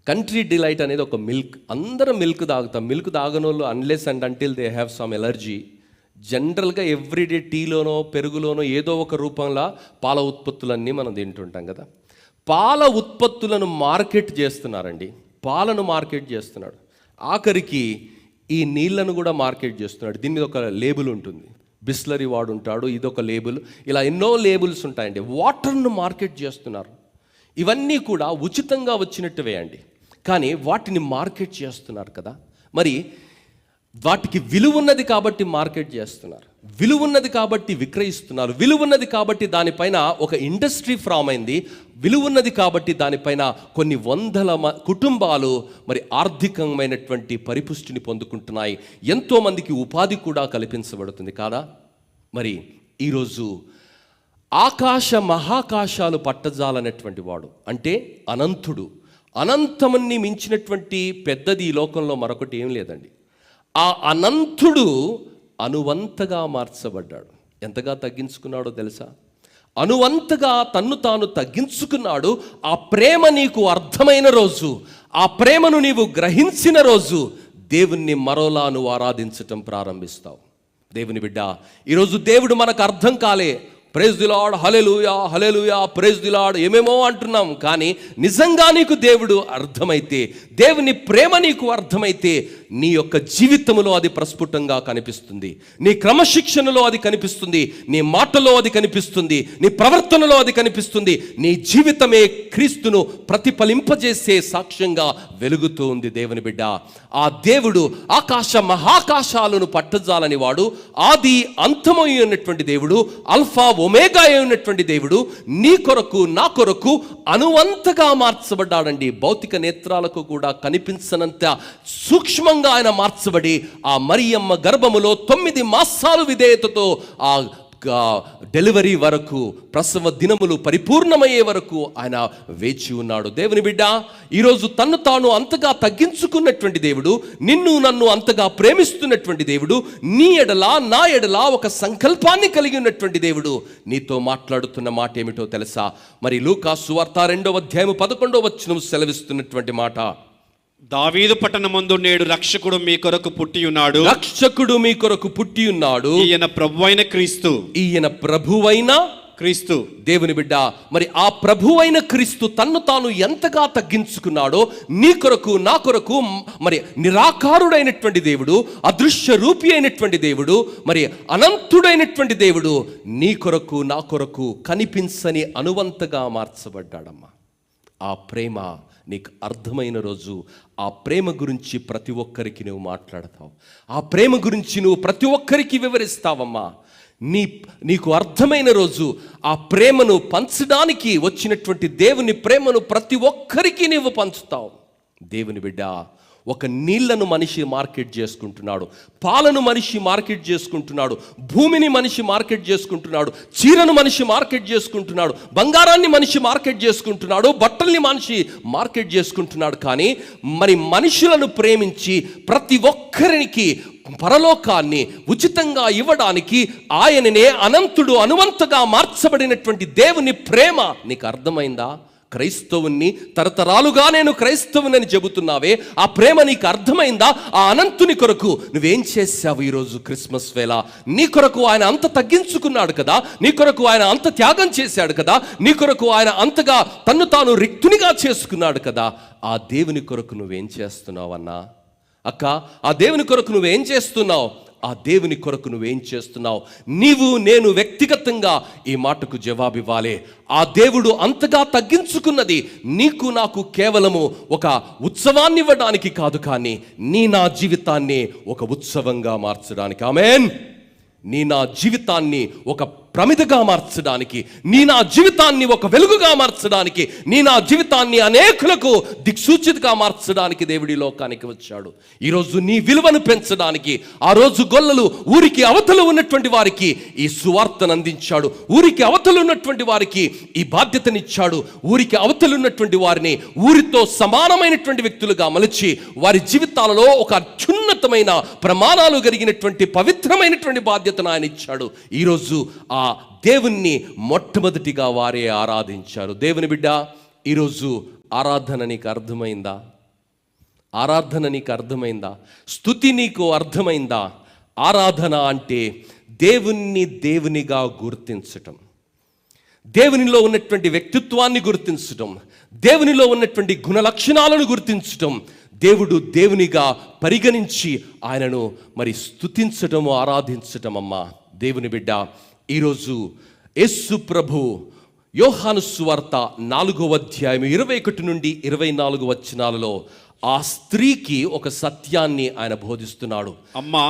కంట్రీ డిలైట్ అనేది ఒక మిల్క్. అందరం మిల్క్ తాగుతాం. మిల్క్ తాగనోళ్ళు unless and until they have some allergy, జనరల్గా ఎవ్రీడే టీలోనో, పెరుగులోనో ఏదో ఒక రూపంలో పాల ఉత్పత్తులన్నీ మనం తింటుంటాం కదా. పాల ఉత్పత్తులను మార్కెట్ చేస్తున్నారండి. పాలను మార్కెట్ చేస్తున్నాడు. ఆఖరికి ఈ నీళ్లను కూడా మార్కెట్ చేస్తున్నాడు. దీని మీద ఒక లేబుల్ ఉంటుంది, బిస్లరీ వాడు ఉంటాడు, ఇదొక లేబుల్, ఇలా ఎన్నో లేబుల్స్ ఉంటాయండి. వాటర్ను మార్కెట్ చేస్తున్నారు. ఇవన్నీ కూడా ఉచితంగా వచ్చినట్టువే అండి, కానీ వాటిని మార్కెట్ చేస్తున్నారు కదా. మరి వాటికి విలువన్నది కాబట్టి మార్కెట్ చేస్తున్నారు, విలువన్నది కాబట్టి విక్రయిస్తున్నారు, విలువన్నది కాబట్టి దానిపైన ఒక ఇండస్ట్రీ ఫామ్ అయింది, విలువన్నది కాబట్టి దానిపైన కొన్ని వందల కుటుంబాలు మరి ఆర్థికమైనటువంటి పరిపుష్టిని పొందుకుంటున్నాయి. ఎంతోమందికి ఉపాధి కూడా కల్పించబడుతుంది కాదా. మరి ఈరోజు ఆకాశ మహాకాశాలు పట్టజాలనేటువంటి వాడు అంటే అనంతుడు, అనంతమన్ని మించినటువంటి పెద్దది ఈ లోకంలో మరొకటి ఏం లేదండి. ఆ అనంతుడు అనువంతగా మార్చబడ్డాడు. ఎంతగా తగ్గించుకున్నాడో తెలుసా? అనువంతగా తన్ను తాను తగ్గించుకున్నాడు. ఆ ప్రేమ నీకు అర్థమైన రోజు, ఆ ప్రేమను నీవు గ్రహించిన రోజు దేవుణ్ణి మరోలా నువ్వు ఆరాధించటం ప్రారంభిస్తావు. దేవుని బిడ్డ, ఈరోజు దేవుడు మనకు అర్థం కాలే, praise the lord, hallelujah hallelujah, praise the lord ఏమేమో అంటున్నాం. కానీ నిజంగా నీకు దేవుడు అర్థమైతే, దేవుని ప్రేమ నీకు అర్థమైతే నీ యొక్క జీవితంలో అది ప్రస్ఫుటంగా కనిపిస్తుంది, నీ క్రమశిక్షణలో అది కనిపిస్తుంది, నీ మాటలో అది కనిపిస్తుంది, నీ ప్రవర్తనలో అది కనిపిస్తుంది. నీ జీవితమే క్రీస్తును ప్రతిఫలింపజేసే సాక్ష్యంగా వెలుగుతూ ఉంది. దేవుని బిడ్డ, ఆ దేవుడు ఆకాశ మహాకాశాలను పట్టజాలని వాడు, ఆది అంతమై ఉన్నటువంటి దేవుడు, అల్ఫా ఒమేగా అయినటువంటి దేవుడు నీ కొరకు నా కొరకు అనువంతగా మార్చబడ్డాడండి. భౌతిక నేత్రాలకు కూడా కనిపించనంత సూక్ష్మంగా ఆయన మార్చబడి ఆ మరియమ్మ గర్భములో 9 మాసాలు విధేయతతో ఆ డెలివరీ వరకు, ప్రసవ దినములు పరిపూర్ణమయ్యే వరకు ఆయన వేచి ఉన్నాడు. దేవుని బిడ్డ, ఈరోజు తన్ను తాను అంతగా తగ్గించుకున్నటువంటి దేవుడు, నిన్ను నన్ను అంతగా ప్రేమిస్తున్నటువంటి దేవుడు, నీ ఎడల నా ఎడల ఒక సంకల్పాన్ని కలిగి ఉన్నటువంటి దేవుడు నీతో మాట్లాడుతున్న మాట ఏమిటో తెలుసా? మరి లూకా సువార్త 2వ అధ్యాయం 11వ వచనం సెలవిస్తున్నటువంటి మాట, దావీదు పట్టణమందు నేడు రక్షకుడు మీ కొరకు పుట్టి ఉన్నాడు, రక్షకుడు మీ కొరకు పుట్టి ఉన్నాడు, ఈయన ప్రభువైన క్రీస్తు, ఈయన ప్రభువైన క్రీస్తు. దేవుని బిడ్డ, మరి ఆ ప్రభువైన క్రీస్తు తన్ను తాను ఎంతగా తగ్గించుకున్నాడో నీ కొరకు నా కొరకు, మరి నిరాకారుడైనటువంటి దేవుడు, అదృశ్య రూపి అయినటువంటి దేవుడు, మరి అనంతుడైనటువంటి దేవుడు నీ కొరకు నా కొరకు కనిపించని అనువంతగా మార్చబడ్డాడమ్మా. ఆ ప్రేమ నీకు అర్థమైన రోజు ఆ ప్రేమ గురించి ప్రతి ఒక్కరికి నువ్వు మాట్లాడతావు, ఆ ప్రేమ గురించి నువ్వు ప్రతి ఒక్కరికి వివరిస్తావమ్మా. నీకు అర్థమైన రోజు ఆ ప్రేమను పంచడానికి వచ్చినటువంటి దేవుని ప్రేమను ప్రతి ఒక్కరికి నువ్వు పంచుతావు. దేవుని బిడ్డ, ఒక నీళ్లను మనిషి మార్కెట్ చేసుకుంటున్నాడు, పాలను మనిషి మార్కెట్ చేసుకుంటున్నాడు, భూమిని మనిషి మార్కెట్ చేసుకుంటున్నాడు, చీరను మనిషి మార్కెట్ చేసుకుంటున్నాడు, బంగారాన్ని మనిషి మార్కెట్ చేసుకుంటున్నాడు, బట్టల్ని మనిషి మార్కెట్ చేసుకుంటున్నాడు. కానీ మరి మనుషులను ప్రేమించి ప్రతి ఒక్కరికి పరలోకాన్ని ఉచితంగా ఇవ్వడానికి ఆయననే అనంతుడు, అనువంతగా మార్చబడినటువంటి దేవుని ప్రేమ నీకు అర్థమైందా? క్రైస్తవుని తరతరాలుగా నేను క్రైస్తవునని చెబుతున్నావే, ఆ ప్రేమ నీకు అర్థమైందా? ఆ అనంతుని కొరకు నువ్వేం చేశావు? ఈరోజు క్రిస్మస్ వేళ నీ కొరకు ఆయన అంత తగ్గించుకున్నాడు కదా, నీ కొరకు ఆయన అంత త్యాగం చేశాడు కదా, నీ కొరకు ఆయన అంతగా తన్ను తాను రిక్తునిగా చేసుకున్నాడు కదా. ఆ దేవుని కొరకు నువ్వేం చేస్తున్నావు అన్నా? అక్క, ఆ దేవుని కొరకు నువ్వేం చేస్తున్నావు? ఆ దేవుని కొరకు నువ్వేం చేస్తున్నావు? నీవు నేను వ్యక్తిగతంగా ఈ మాటకు జవాబివ్వాలి. ఆ దేవుడు అంతగా తగ్గించుకున్నది నీకు నాకు కేవలము ఒక ఉత్సవాన్ని ఇవ్వడానికి కాదు, కానీ నా జీవితాన్ని ఒక ఉత్సవంగా మార్చడానికి. ఆమేన్. నా జీవితాన్ని ఒక ప్రమిదగా మార్చడానికి, నా జీవితాన్ని ఒక వెలుగుగా మార్చడానికి, నా జీవితాన్ని అనేకులకు దిక్సూచితగా మార్చడానికి దేవుడి లోకానికి వచ్చాడు. ఈరోజు నీ విలువను పెంచడానికి ఆ రోజు గొల్లలు ఊరికి అవతల ఉన్నటువంటి వారికి ఈ సువార్తను అందించాడు, ఊరికి అవతల ఉన్నటువంటి వారికి ఈ బాధ్యతనిచ్చాడు, ఊరికి అవతల ఉన్నటువంటి వారిని ఊరితో సమానమైనటువంటి వ్యక్తులుగా మలిచి వారి జీవితాలలో ఒక అత్యున్నతమైన ప్రమాణాలు కలిగినటువంటి పవిత్రమైనటువంటి బాధ్యతను ఆయన ఇచ్చాడు. ఈరోజు ఆ దేవుణ్ణి మొట్టమొదటిగా వారే ఆరాధించారు. దేవుని బిడ్డ, ఈరోజు ఆరాధన నీకు అర్థమైందా? ఆరాధన నీకు అర్థమైందా? స్తుతి నీకు అర్థమైందా? ఆరాధన అంటే దేవుణ్ణి దేవునిగా గుర్తించటం, దేవునిలో ఉన్నటువంటి వ్యక్తిత్వాన్ని గుర్తించటం, దేవునిలో ఉన్నటువంటి గుణలక్షణాలను గుర్తించటం, దేవుడు దేవునిగా పరిగణించి ఆయనను మరి స్తుతించటము, ఆరాధించటం. అమ్మా దేవుని బిడ్డ, ఈరోజు యేసు ప్రభు యోహాను సువార్త 4వ అధ్యాయం 21 నుండి 24 వచనాలలో ఆ స్త్రీకి ఒక సత్యాన్ని ఆయన బోధిస్తున్నాడు. అమ్మా,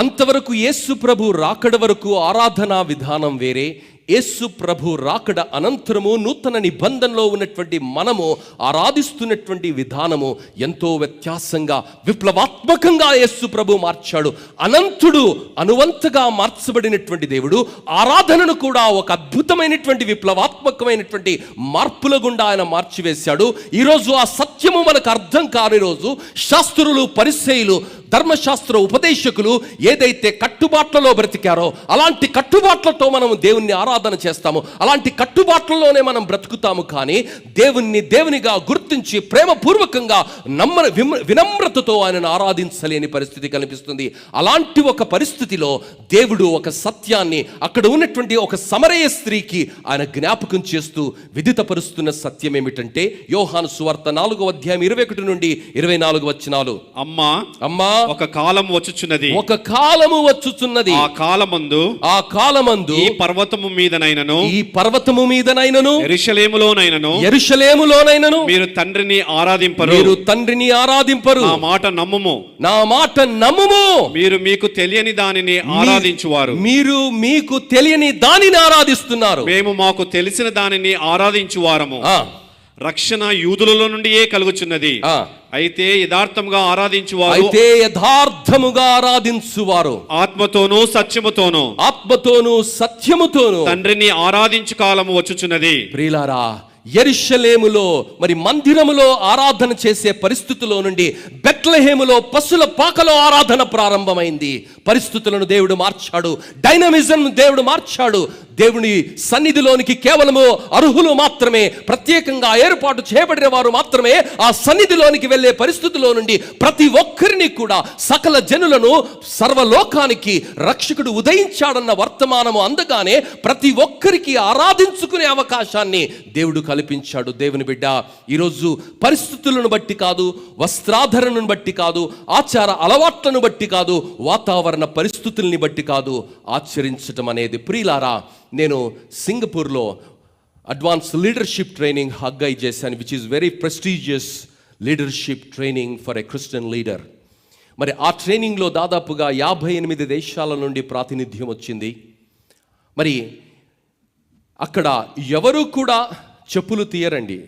అంతవరకు యేసు ప్రభు రాకడ వరకు ఆరాధనా విధానం వేరే, యేసు ప్రభు రాకడ అనంతరము నూతన నిబంధనలో ఉన్నటువంటి మనము ఆరాధిస్తున్నటువంటి విధానము ఎంతో వ్యత్యాసంగా, విప్లవాత్మకంగా యేసు ప్రభు మార్చాడు. అనంతుడు, అనువంతగా మార్చబడినటువంటి దేవుడు ఆరాధనను కూడా ఒక అద్భుతమైనటువంటి విప్లవాత్మకమైనటువంటి మార్పుల గుండా ఆయన మార్చివేశాడు. ఈరోజు ఆ సత్యము మనకు అర్థం కాని రోజు శాస్త్రులు, పరిసయ్యులు ధర్మశాస్త్ర ఉపదేశకులు ఏదైతే కట్టుబాట్లలో బ్రతికారో అలాంటి కట్టుబాట్లతో మనం దేవుణ్ణి ఆరాధన చేస్తాము, అలాంటి కట్టుబాట్లలోనే మనం బ్రతుకుతాము. కానీ దేవునిగా గుర్తించి ప్రేమపూర్వకంగా వినమ్రతతో ఆయనను ఆరాధించలేని పరిస్థితి కనిపిస్తుంది. అలాంటి ఒక పరిస్థితిలో దేవుడు ఒక సత్యాన్ని అక్కడ ఉన్నటువంటి ఒక సమరయ స్త్రీకి ఆయన జ్ఞాపకం చేస్తూ విదితపరుస్తున్న సత్యం ఏమిటంటే, యోహాను సువార్త 4వ అధ్యాయం 21 నుండి 24 వచనాలు. అమ్మా ఒక కాలం వచ్చుచున్నది, ఒక కాలము వచ్చుచున్నది, ఆ కాలమందు ఈ పర్వతము మీదనైనను యెరూషలేములోనైనను మీరు తండ్రిని ఆరాధింపరు. నా మాట నమ్ముము. మీరు మీకు తెలియని దానిని ఆరాధించువారు. మీరు మీకు తెలియని దానిని ఆరాధిస్తున్నారు, మేము మాకు తెలిసిన దానిని ఆరాధించువారము. రక్షణ యూదులలో నుండియే కలుగుచున్నది. అయితే యథార్థముగా ఆరాధించువారు ఆత్మతోనూ సత్యముతోనూ తండ్రిని ఆరాధించు కాలము వచ్చుచున్నది. ప్రియులారా, యెరూషలేములో మరి మందిరములో ఆరాధన చేసే పరిస్థితుల్లో నుండి బెత్లెహేములో పశుల పాకలో ఆరాధన ప్రారంభమైంది. పరిస్థితులను దేవుడు మార్చాడు, డైనమిజం దేవుడు మార్చాడు. దేవుని సన్నిధిలోనికి కేవలము అర్హులు మాత్రమే, ప్రత్యేకంగా ఏర్పాటు చేయబడిన వారు మాత్రమే ఆ సన్నిధిలోనికి వెళ్ళే పరిస్థితిలో నుండి ప్రతి ఒక్కరిని కూడా, సకల జనులను, సర్వలోకానికి రక్షకుడు ఉదయించాడన్న వర్తమానము అందగానే ప్రతి ఒక్కరికి ఆరాధించుకునే అవకాశాన్ని దేవుడు కల్పించాడు. దేవుని బిడ్డ, ఈరోజు పరిస్థితులను బట్టి కాదు, వస్త్రాధరణను బట్టి కాదు, ఆచార అలవాట్లను బట్టి కాదు, వాతావరణ పరిస్థితుల్ని బట్టి కాదు ఆచరించటం అనేది. ప్రియులారా, నేను సింగపూర్లో అడ్వాన్స్ లీడర్షిప్ ట్రైనింగ్ హగ్గై చేశాను, which is very prestigious leadership training for a Christian leader. మరి ఆ ట్రైనింగ్లో దాదాపుగా 58 దేశాల నుండి ప్రాతినిధ్యం వచ్చింది. మరి అక్కడ ఎవరు కూడా చెప్పులు తీయరండి.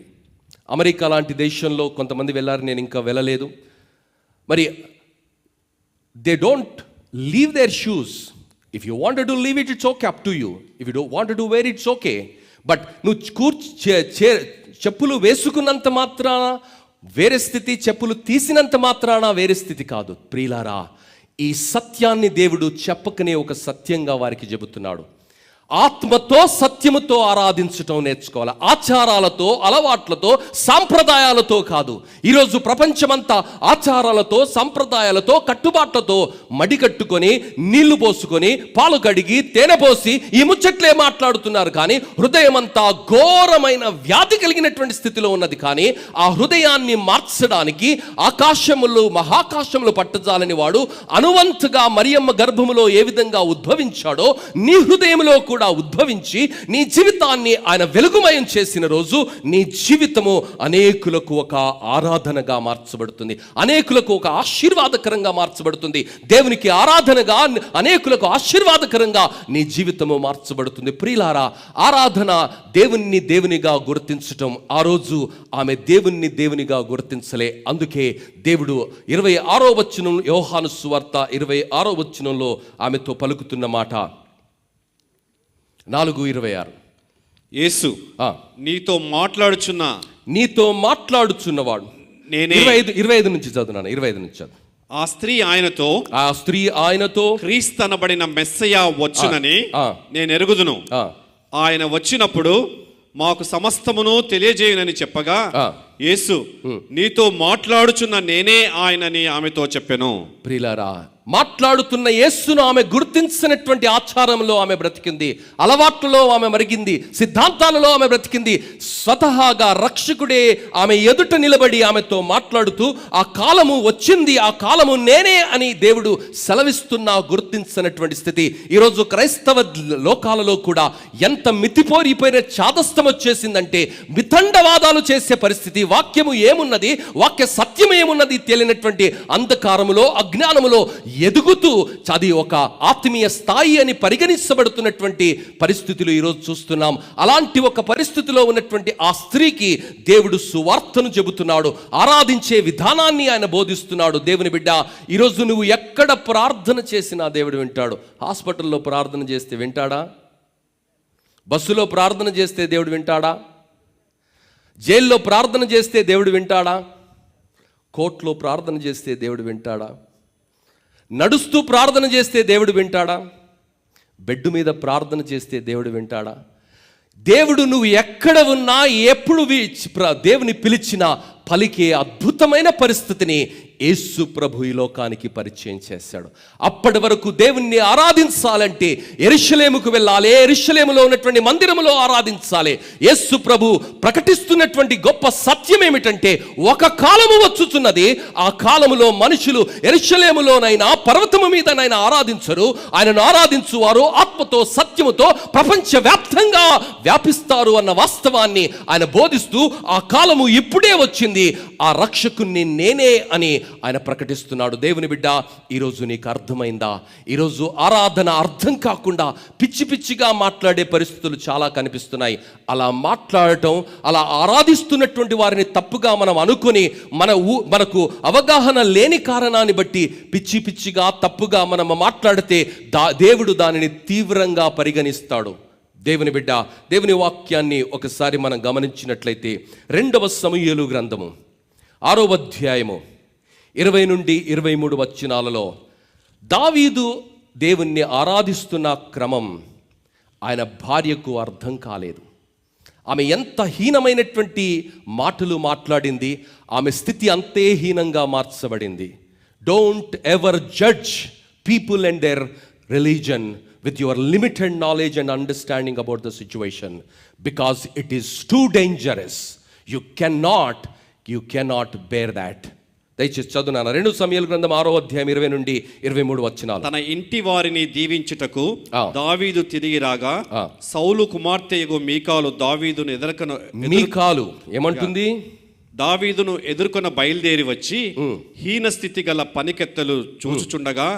అమెరికా లాంటి దేశంలో కొంతమంది వెళ్ళారు, నేను ఇంకా వెళ్ళలేదు. మరి they don't leave their shoes. If you wanted to leave it, it's okay, up to you. If you don't wanted to wear, it's okay. But నువ్వు చెప్పులు వేసుకున్నంత మాత్రాన వేరే స్థితి, చెప్పులు తీసినంత మాత్రాన వేరే స్థితి కాదు. ప్రియులారా, ఈ సత్యాన్ని దేవుడు చెప్పకనే ఒక సత్యంగా వారికి చెబుతున్నాడు. ఆత్మతో సత్యముతో ఆరాధించటం నేర్చుకోవాలి, ఆచారాలతో, అలవాట్లతో, సాంప్రదాయాలతో కాదు. ఈరోజు ప్రపంచమంతా ఆచారాలతో, సంప్రదాయాలతో, కట్టుబాట్లతో మడికట్టుకొని, నీళ్లు పోసుకొని, పాలు కడిగి, తేనె పోసి ఈ ముచ్చట్లే మాట్లాడుతున్నారు. కానీ హృదయం అంతా ఘోరమైన వ్యాధి కలిగినటువంటి స్థితిలో ఉన్నది. కానీ ఆ హృదయాన్ని మార్చడానికి ఆకాశములు, మహాకాశములు పట్టజాలని వాడు అనువంతగా మరియమ్మ గర్భములో ఏ విధంగా ఉద్భవించాడో నీ హృదయంలో కూడా ఉద్భవించి నీ జీవితాన్ని ఆయన వెలుగుమయం చేసిన రోజు నీ జీవితము అనేకులకు ఒక ఆరాధనగా మార్చబడుతుంది, అనేకులకు ఒక ఆశీర్వాదకరంగా మార్చబడుతుంది. దేవునికి ఆరాధనగా, అనేకులకు ఆశీర్వాదకరంగా నీ జీవితము మార్చబడుతుంది. ప్రియులారా, ఆరాధన దేవునిగా గుర్తించటం. ఆ రోజు ఆమె దేవునిగా గుర్తించలే. అందుకే దేవుడు 26వ వచనం, యోహాను సువార్త 26వ వచనంలో ఆమెతో పలుకుతున్న మాట 4:26. యేసు నీతో మాట్లాడుచున్నవాడు నేనే. 25 నుంచి చదువున్నాను, 25 నుంచి చదువు. ఆ స్త్రీ ఆయనతో క్రీస్తనబడిన మెస్సయ్య వచ్చునని నేను ఎరుగుదును. ఆయన వచ్చినప్పుడు మాకు సమస్తమును తెలియజేయునని చెప్పగా, యేసు నీతో మాట్లాడుచున్న నేనే ఆయనని ఆమెతో చెప్పెను. ప్రియులారా, మాట్లాడుతున్న యేసును ఆమె గుర్తించినటువంటి ఆచారంలో ఆమె బ్రతికింది, అలవాట్లలో ఆమె మరిగింది, సిద్ధాంతాలలో ఆమె బ్రతికింది. స్వతహాగా రక్షకుడే ఆమె ఎదుట నిలబడి ఆమెతో మాట్లాడుతూ ఆ కాలము వచ్చింది, ఆ కాలము నేనే అని దేవుడు సెలవిస్తున్నా గుర్తించినటువంటి స్థితి. ఈరోజు క్రైస్తవ లోకాలలో కూడా ఎంత మితిపోరిపోయిన చాదస్తం వచ్చేసిందంటే, వితండవాదాలు చేసే పరిస్థితి. వాక్యము ఏమున్నది, వాక్య సత్యం ఏమున్నది తెలియనటువంటి అంధకారములో, అజ్ఞానములో ఎదుగుతూ అది ఒక ఆత్మీయ స్థాయి అని పరిగణించబడుతున్నటువంటి పరిస్థితులు ఈరోజు చూస్తున్నాం. అలాంటి ఒక పరిస్థితిలో ఉన్నటువంటి ఆ స్త్రీకి దేవుడు సువార్తను చెబుతున్నాడు, ఆరాధించే విధానాన్ని ఆయన బోధిస్తున్నాడు. దేవుని బిడ్డ, ఈరోజు నువ్వు ఎక్కడ ప్రార్థన చేసినా దేవుడు వింటాడు. హాస్పిటల్లో ప్రార్థన చేస్తే వింటాడా? బస్సులో ప్రార్థన చేస్తే దేవుడు వింటాడా? జైల్లో ప్రార్థన చేస్తే దేవుడు వింటాడా? కోర్టులో ప్రార్థన చేస్తే దేవుడు వింటాడా? నడుస్తూ ప్రార్థన చేస్తే దేవుడు వింటాడా? బెడ్ మీద ప్రార్థన చేస్తే దేవుడు వింటాడా? దేవుడు నువ్వు ఎక్కడ ఉన్నా ఎప్పుడు దేవుని పిలిచినా పలికే అద్భుతమైన పరిస్థితిని యేసు ప్రభు ఈ లోకానికి పరిచయం చేశాడు. అప్పటి వరకు దేవుణ్ణి ఆరాధించాలంటే యెరూషలేముకు వెళ్ళాలి, యెరూషలేములో ఉన్నటువంటి మందిరములో ఆరాధించాలి. యేసు ప్రభు ప్రకటిస్తున్నటువంటి గొప్ప సత్యం ఏమిటంటే, ఒక కాలము వచ్చుచున్నది, ఆ కాలములో మనుషులు యెరూషలేములోనైనా పర్వతము మీదనైనా ఆరాధించరు, ఆయనను ఆరాధించువారు ఆత్మతో సత్యముతో ప్రపంచవ్యాప్తంగా వ్యాపిస్తారు అన్న వాస్తవాన్ని ఆయన బోధిస్తూ, ఆ కాలము ఇప్పుడే వచ్చింది, ఆ రక్షకుణ్ణి నేనే అని ఆయన ప్రకటిస్తున్నాడు. దేవుని బిడ్డ, ఈరోజు నీకు అర్థమైందా? ఈరోజు ఆరాధన అర్థం కాకుండా పిచ్చి పిచ్చిగా మాట్లాడే పరిస్థితులు చాలా కనిపిస్తున్నాయి. అలా మాట్లాడటం, అలా ఆరాధిస్తున్నటువంటి వారిని తప్పుగా మనం అనుకొని మనకు అవగాహన లేని కారణాన్ని బట్టి పిచ్చి పిచ్చిగా తప్పుగా మనం మాట్లాడితే దేవుడు దానిని తీవ్రంగా పరిగణిస్తాడు. దేవుని బిడ్డ, దేవుని వాక్యాన్ని ఒకసారి మనం గమనించినట్లయితే 2వ సమూయేలు గ్రంథము 6వ అధ్యాయము 20 నుండి 23 వచనాలలో దావీదు దేవుణ్ణి ఆరాధిస్తున్న క్రమం ఆయన భార్యకు అర్థం కాలేదు. ఆమె ఎంత హీనమైనటువంటి మాటలు మాట్లాడింది, ఆమె స్థితి అంతే హీనంగా మార్చబడింది. Don't ever judge people and their religion with your limited knowledge and understanding about the situation, because it is too dangerous. You cannot bear that. దయచేసి చదువునాను. 2 సమూయేలు గ్రంథం 6వ అధ్యాయం 20 నుండి 23 వచనాలు. తన ఇంటి వారిని దీవించుటకు దావీదు తిరిగి రాగా సౌలు కుమార్తెయగు మీకాలు దావీదును మీకాలు ఏమంటుంది? దావీదును ఎదుర్కొన బయలుదేరి వచ్చి హీన స్థితి గల పనికెత్తలు చూచుచుండగా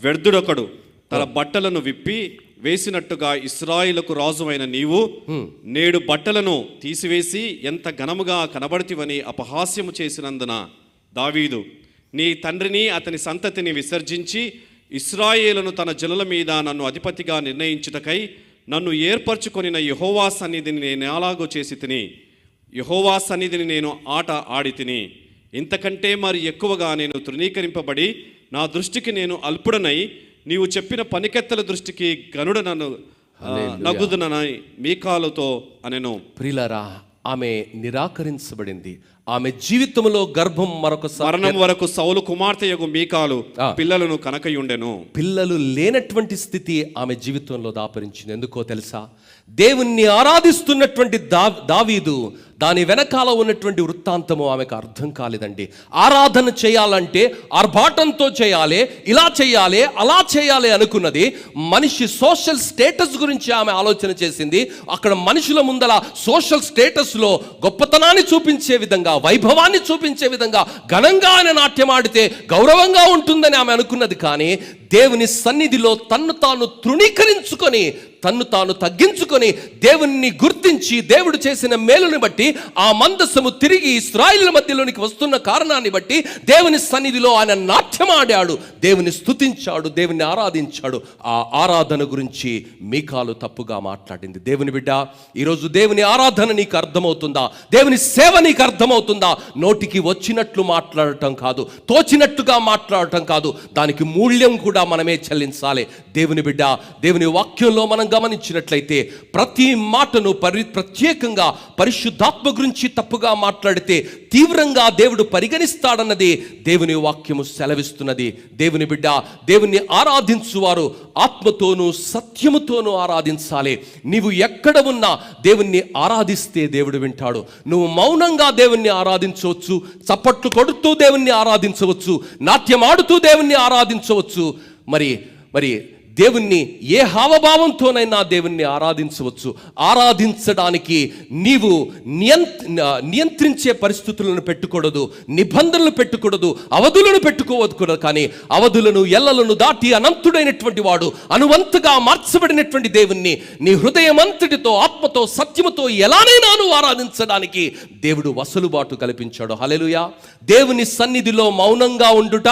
వ్యర్థుడొకడు తన బట్టలను విప్పి వేసినట్టుగా ఇశ్రాయేలుకు రాజువైన నీవు నేడు బట్టలను తీసివేసి ఎంత ఘనముగా కనబడితివని అపహాస్యము చేసినందున దావీదు నీ తండ్రిని అతని సంతతిని విసర్జించి ఇశ్రాయేలును తన జనుల మీద నన్ను అధిపతిగా నిర్ణయించుటకై నన్ను ఏర్పరచుకొనిన యెహోవా సన్నిధిని నేను అలాగూ చేసి తిని, యెహోవా సన్నిధిని నేను ఆట ఆడి తిని, ఇంతకంటే మరి ఎక్కువగా నేను తృణీకరింపబడి నా దృష్టికి నేను అల్పుడనై నీవు చెప్పిన పనికెత్తల దృష్టికి గనుడనను నగుదునని మీకాలుతో అనెను. ప్రియులారా, ఆమె నిరాకరించబడింది. ఆమె జీవితంలో గర్భం మరణం వరకు సౌలు కుమార్తెయగు మీకాలు పిల్లలను కనకయుండెను. పిల్లలు లేనటువంటి స్థితి ఆమె జీవితంలో దాపరించింది. ఎందుకో తెలుసా? దేవుణ్ణి ఆరాధిస్తున్నటువంటి దావీదు దాని వెనకాల ఉన్నటువంటి వృత్తాంతము ఆమెకు అర్థం కాలేదండి. ఆరాధన చేయాలంటే ఆర్భాటంతో చేయాలి, ఇలా చేయాలి, అలా చేయాలి అనుకున్నది. మనిషి సోషల్ స్టేటస్ గురించి ఆమె ఆలోచన చేసింది. అక్కడ మనుషుల ముందల సోషల్ స్టేటస్లో గొప్పతనాన్ని చూపించే విధంగా, వైభవాన్ని చూపించే విధంగా ఘనంగా ఆయన నాట్యం ఆడితే గౌరవంగా ఉంటుందని ఆమె అనుకున్నది. కానీ దేవుని సన్నిధిలో తన్ను తాను తృణీకరించుకొని, తన్ను తాను తగ్గించుకొని, దేవుణ్ణి గుర్తించి దేవుడు చేసిన మేలుని బట్టి ఆ మందసము తిరిగి ఇశ్రాయేలు మధ్యలోనికి వస్తున్న కారణాన్ని బట్టి దేవుని సన్నిధిలో ఆయన నాట్యమాడాడు, దేవుని స్తుతించాడు, దేవుని ఆరాధించాడు. ఆ ఆరాధన గురించి మీకాలు తప్పుగా మాట్లాడింది. దేవుని బిడ్డ, ఈరోజు దేవుని ఆరాధన నీకు అర్థమవుతుందా? దేవుని సేవ నీకు అర్థమవుతుందా? నోటికి వచ్చినట్లు మాట్లాడటం కాదు, తోచినట్టుగా మాట్లాడటం కాదు, దానికి మూల్యం కూడా మనమే చెల్లించాలి. దేవుని బిడ్డ, దేవుని వాక్యంలో మనం గమనించినట్లయితే ప్రతి మాటను ప్రత్యేకంగా పరిశుద్ధాత్మ గురించి తప్పుగా మాట్లాడితే తీవ్రంగా దేవుడు పరిగణిస్తాడన్నది దేవుని వాక్యము సెలవిస్తున్నది. దేవుని బిడ్డ, దేవుని ఆరాధించువారు ఆత్మతోనూ సత్యముతోనూ ఆరాధించాలి. నీవు ఎక్కడ ఉన్నా దేవుణ్ణి ఆరాధిస్తే దేవుడు వింటాడు. నువ్వు మౌనంగా దేవుణ్ణి ఆరాధించవచ్చు, చప్పట్లు కొడుతూ దేవుణ్ణి ఆరాధించవచ్చు, నాట్యం ఆడుతూ దేవుణ్ణి ఆరాధించవచ్చు, మరి దేవుణ్ణి ఏ హావభావంతోనైనా దేవుణ్ణి ఆరాధించవచ్చు. ఆరాధించడానికి నీవు నియంత్రించే పరిస్థితులను పెట్టుకూడదు, నిబంధనలు పెట్టుకూడదు, అవధులను పెట్టుకోవద్దు. కానీ అవధులను ఎల్లలను దాటి అనంతుడైనటువంటి వాడు, అనువంతగా మార్చబడినటువంటి దేవుణ్ణి నీ హృదయమంతటితో ఆత్మతో సత్యముతో ఎలానైనా నువ్వు ఆరాధించడానికి దేవుడు వసలుబాటు కల్పించాడు. హల్లెలూయా. దేవుని సన్నిధిలో మౌనంగా ఉండుట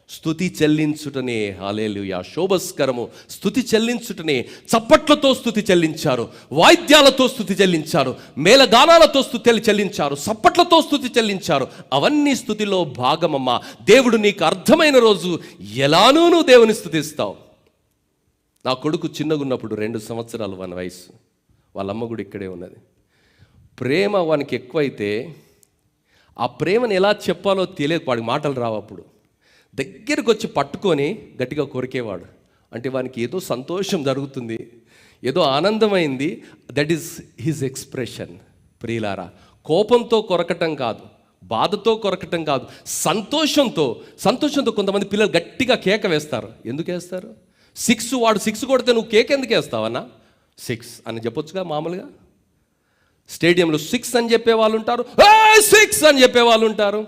స్తుతి చెల్లించుటనే, హల్లెలూయా, శోభస్కరము. స్తుతి చెల్లించుటనే. చప్పట్లతో స్తుతి చెల్లించారు, వాయిద్యాలతో స్తుతి చెల్లించారు, మేళగానాలతో స్తుతి చెల్లించారు, చప్పట్లతో స్తుతి చెల్లించారు. అవన్నీ స్తుతిలో భాగమమ్మా. దేవుడు నీకు అర్థమైన రోజు ఎలానూ నువ్వు దేవుని స్తుతిస్తావు. నా కొడుకు చిన్నగున్నప్పుడు 2 సంవత్సరాలు వాని వయసు, వాళ్ళ అమ్మ కూడా ఇక్కడే ఉన్నది. ప్రేమ వానికి ఎక్కువైతే ఆ ప్రేమను ఎలా చెప్పాలో తెలియదు, వాడికి మాటలు రావు. అప్పుడు దగ్గరికి వచ్చి పట్టుకొని గట్టిగా కొరికేవాడు. అంటే వానికి ఏదో సంతోషం జరుగుతుంది, ఏదో ఆనందమైంది. That is his expression. ప్రియులారా, కోపంతో కొరకటం కాదు, బాధతో కొరకటం కాదు, సంతోషంతో కొంతమంది పిల్లలు గట్టిగా కేక వేస్తారు. ఎందుకు వేస్తారు? 6, వాడు 6 కొడితే నువ్వు కేక్ ఎందుకు వేస్తావన్నా? 6 అని చెప్పొచ్చుగా. మామూలుగా స్టేడియంలో 6 అని చెప్పే వాళ్ళు ఉంటారు, 6 అని చెప్పే వాళ్ళు ఉంటారు,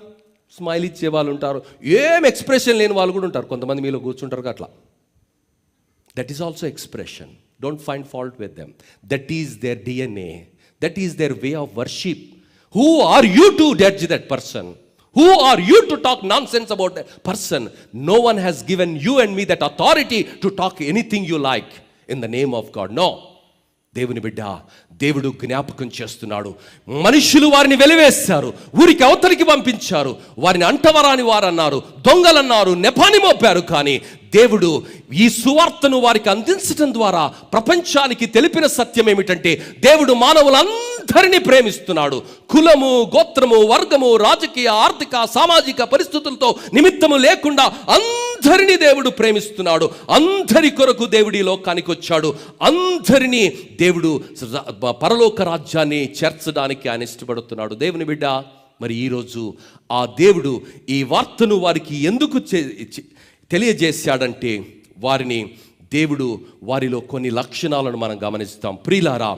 స్మైల్ ఇచ్చే వాళ్ళు ఉంటారు, ఏం ఎక్స్ప్రెషన్ లేని వాళ్ళు కూడా ఉంటారు. కొంతమంది మీలో కూర్చుంటారు అట్లా. That is also expression. Don't find fault with them. That is their DNA. That is their way of worship. Who are you to judge that person? Who are you to talk nonsense about a person? No one has given you and me that authority to talk anything you like in the name of God. No. దేవుని బిడ్డ, దేవుడు జ్ఞాపకం చేస్తున్నాడు. మనుషులు వారిని వెలివేశారు, ఊరికి అవతలికి పంపించారు, వారిని అంటవరాని వారన్నారు, దొంగలన్నారు, నెపాని మోపారు. కానీ దేవుడు ఈ సువార్తను వారికి అందించడం ద్వారా ప్రపంచానికి తెలిపిన సత్యం ఏమిటంటే, దేవుడు మానవులందరినీ ప్రేమిస్తున్నాడు. కులము, గోత్రము, వర్గము, రాజకీయ, ఆర్థిక, సామాజిక పరిస్థితులతో నిమిత్తము లేకుండా అందరినీ దేవుడు ప్రేమిస్తున్నాడు. అందరి కొరకు దేవుడు ఈ లోకానికి వచ్చాడు. అందరినీ దేవుడు పరలోక రాజ్యాన్ని చేర్చడానికి ఆయన ఇష్టపడుతున్నాడు. దేవుని బిడ్డ, మరి ఈరోజు ఆ దేవుడు ఈ వార్తను వారికి ఎందుకు తెలియజేశాడంటే, దేవుడు వారిలో కొన్ని లక్షణాలను మనం గమనిస్తాం. ప్రియులారా,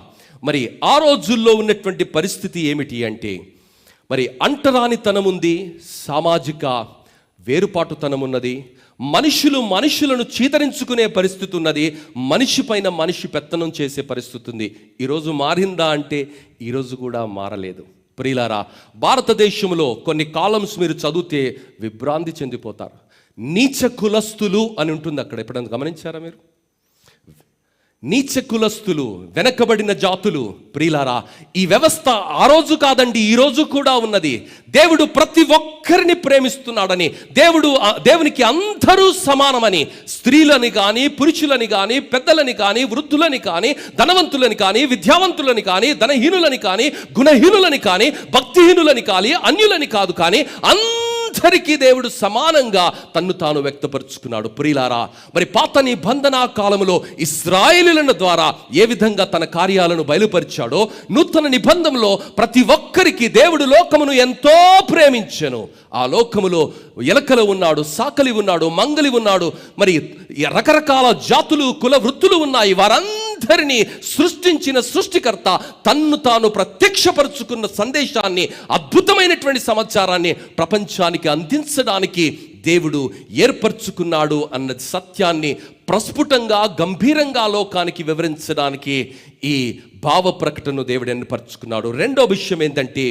మరి ఆ రోజుల్లో ఉన్నటువంటి పరిస్థితి ఏమిటి అంటే, మరి అంటరానితనం ఉంది, సామాజిక వేరుపాటుతనం ఉన్నది, మనుషులను చీదరించుకునే పరిస్థితి ఉన్నది, మనిషి పైన మనిషి పెత్తనం చేసే పరిస్థితి ఉంది. ఈరోజు మారిందా అంటే ఈరోజు కూడా మారలేదు. ప్రియులారా, భారతదేశంలో కొన్ని కాలమ్స్ మీరు చదివితే విభ్రాంతి చెందిపోతారు. నీచ కులస్తులు అని ఉంటుంది అక్కడ. ఎప్పుడైనా గమనించారా మీరు? నీచ కులస్తులు, వెనకబడిన జాతులు. ప్రియులారా, ఈ వ్యవస్థ ఆ రోజు కాదండి, ఈ రోజు కూడా ఉన్నది. దేవుడు ప్రతి ఒక్కరిని ప్రేమిస్తున్నాడని, దేవునికి అందరూ సమానమని, స్త్రీలని కానీ, పురుషులని కానీ, పెద్దలని కానీ, వృద్ధులని కానీ, ధనవంతులని కానీ, విద్యావంతులని కానీ, ధనహీనులని కానీ, గుణహీనులని కానీ, భక్తిహీనులని కానీ, అన్యులని కాదు, కానీ అందరికీ దేవుడు సమానంగా తన్ను తాను వ్యక్తపరుచుకున్నాడు. ప్రియులారా, మరి పాత నిబంధన కాలంలో ఇశ్రాయేలీయుల ద్వారా ఏ విధంగా తన కార్యాలను బయలుపరిచాడో, నూతన నిబంధనలో ప్రతి ఒక్కరికి దేవుడు లోకమును ఎంతో ప్రేమించెను. ఆ లోకములో ఎలకలు ఉన్నాడు, సాకలి ఉన్నాడు, మంగలి ఉన్నాడు, మరి రకరకాల జాతులు, కుల వృత్తులు ఉన్నాయి. వారందరినీ సృష్టించిన సృష్టికర్త తన్ను తాను ప్రత్యక్షపరుచుకున్న సందేశాన్ని, అద్భుతమైనటువంటి సమాచారాన్ని ప్రపంచానికి అందించడానికి దేవుడు ఏర్పరచుకున్నాడు అన్న సత్యాన్ని ప్రస్ఫుటంగా, గంభీరంగా లోకానికి వివరించడానికి ఈ భావ ప్రకటనను దేవుడు ఏర్పరచుకున్నాడు. రెండో విషయం ఏంటంటే,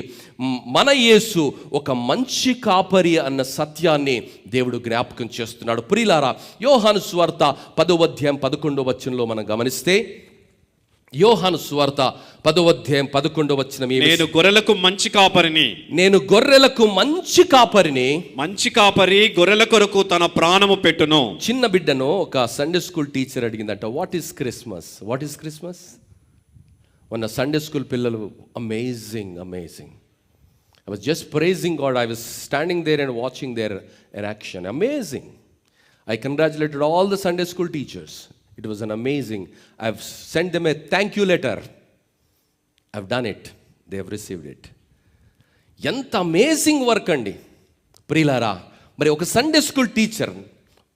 మన యేసు ఒక మంచి కాపరి అన్న సత్యాన్ని దేవుడు జ్ఞాపకం చేస్తున్నాడు. ప్రియులారా, యోహాను సువార్త 10వ అధ్యాయం 11వ వచనంలో మనం గమనిస్తే, యోహాను సువార్త 10వ అధ్యాయం 11వ వచనం, నేను గొర్రెలకు మంచి కాపరిని, నేను గొర్రెలకు మంచి కాపరిని, మంచి కాపరి గొర్రెల కొరకు తన ప్రాణము పెట్టును. చిన్న బిడ్డను ఒక సండే స్కూల్ టీచర్ అడిగిందంట, what is Christmas? What is Christmas? మొన్న సండే స్కూల్ పిల్లలు amazing. I was just praising God. I was standing there and watching their action. Amazing. I congratulated all the Sunday school teachers. It was an amazing. I've sent them a thank you letter. I've done it. They have received it. ఎంత amazing work అండి. ప్రియులారా, మరి ఒక Sunday school teacher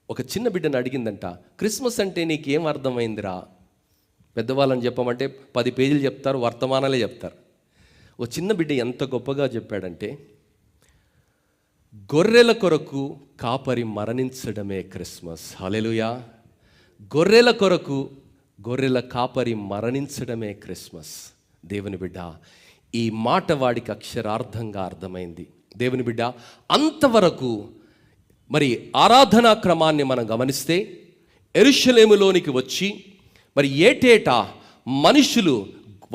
ఒక చిన్న బిడ్డను అడిగిందంట, Christmas అంటే నీకేం అర్థమైందిరా? పెద్దవాళ్ళని చెప్పమంటే 10 పేజీలు చెప్తారు, వర్తమానాలే చెప్తారు. ఓ చిన్న బిడ్డ ఎంత గొప్పగా చెప్పాడంటే, గొర్రెల కొరకు కాపరి మరణించడమే క్రిస్మస్. హల్లెలూయా. గొర్రెల కొరకు గొర్రెల కాపరి మరణించడమే క్రిస్మస్. దేవుని బిడ్డ, ఈ మాట వాడికి అక్షరార్థంగా అర్థమైంది. దేవుని బిడ్డ, అంతవరకు మరి ఆరాధనా క్రమాన్ని మనం గమనిస్తే యెరూషలేములోనికి వచ్చి మరి ఏటేటా మనుషులు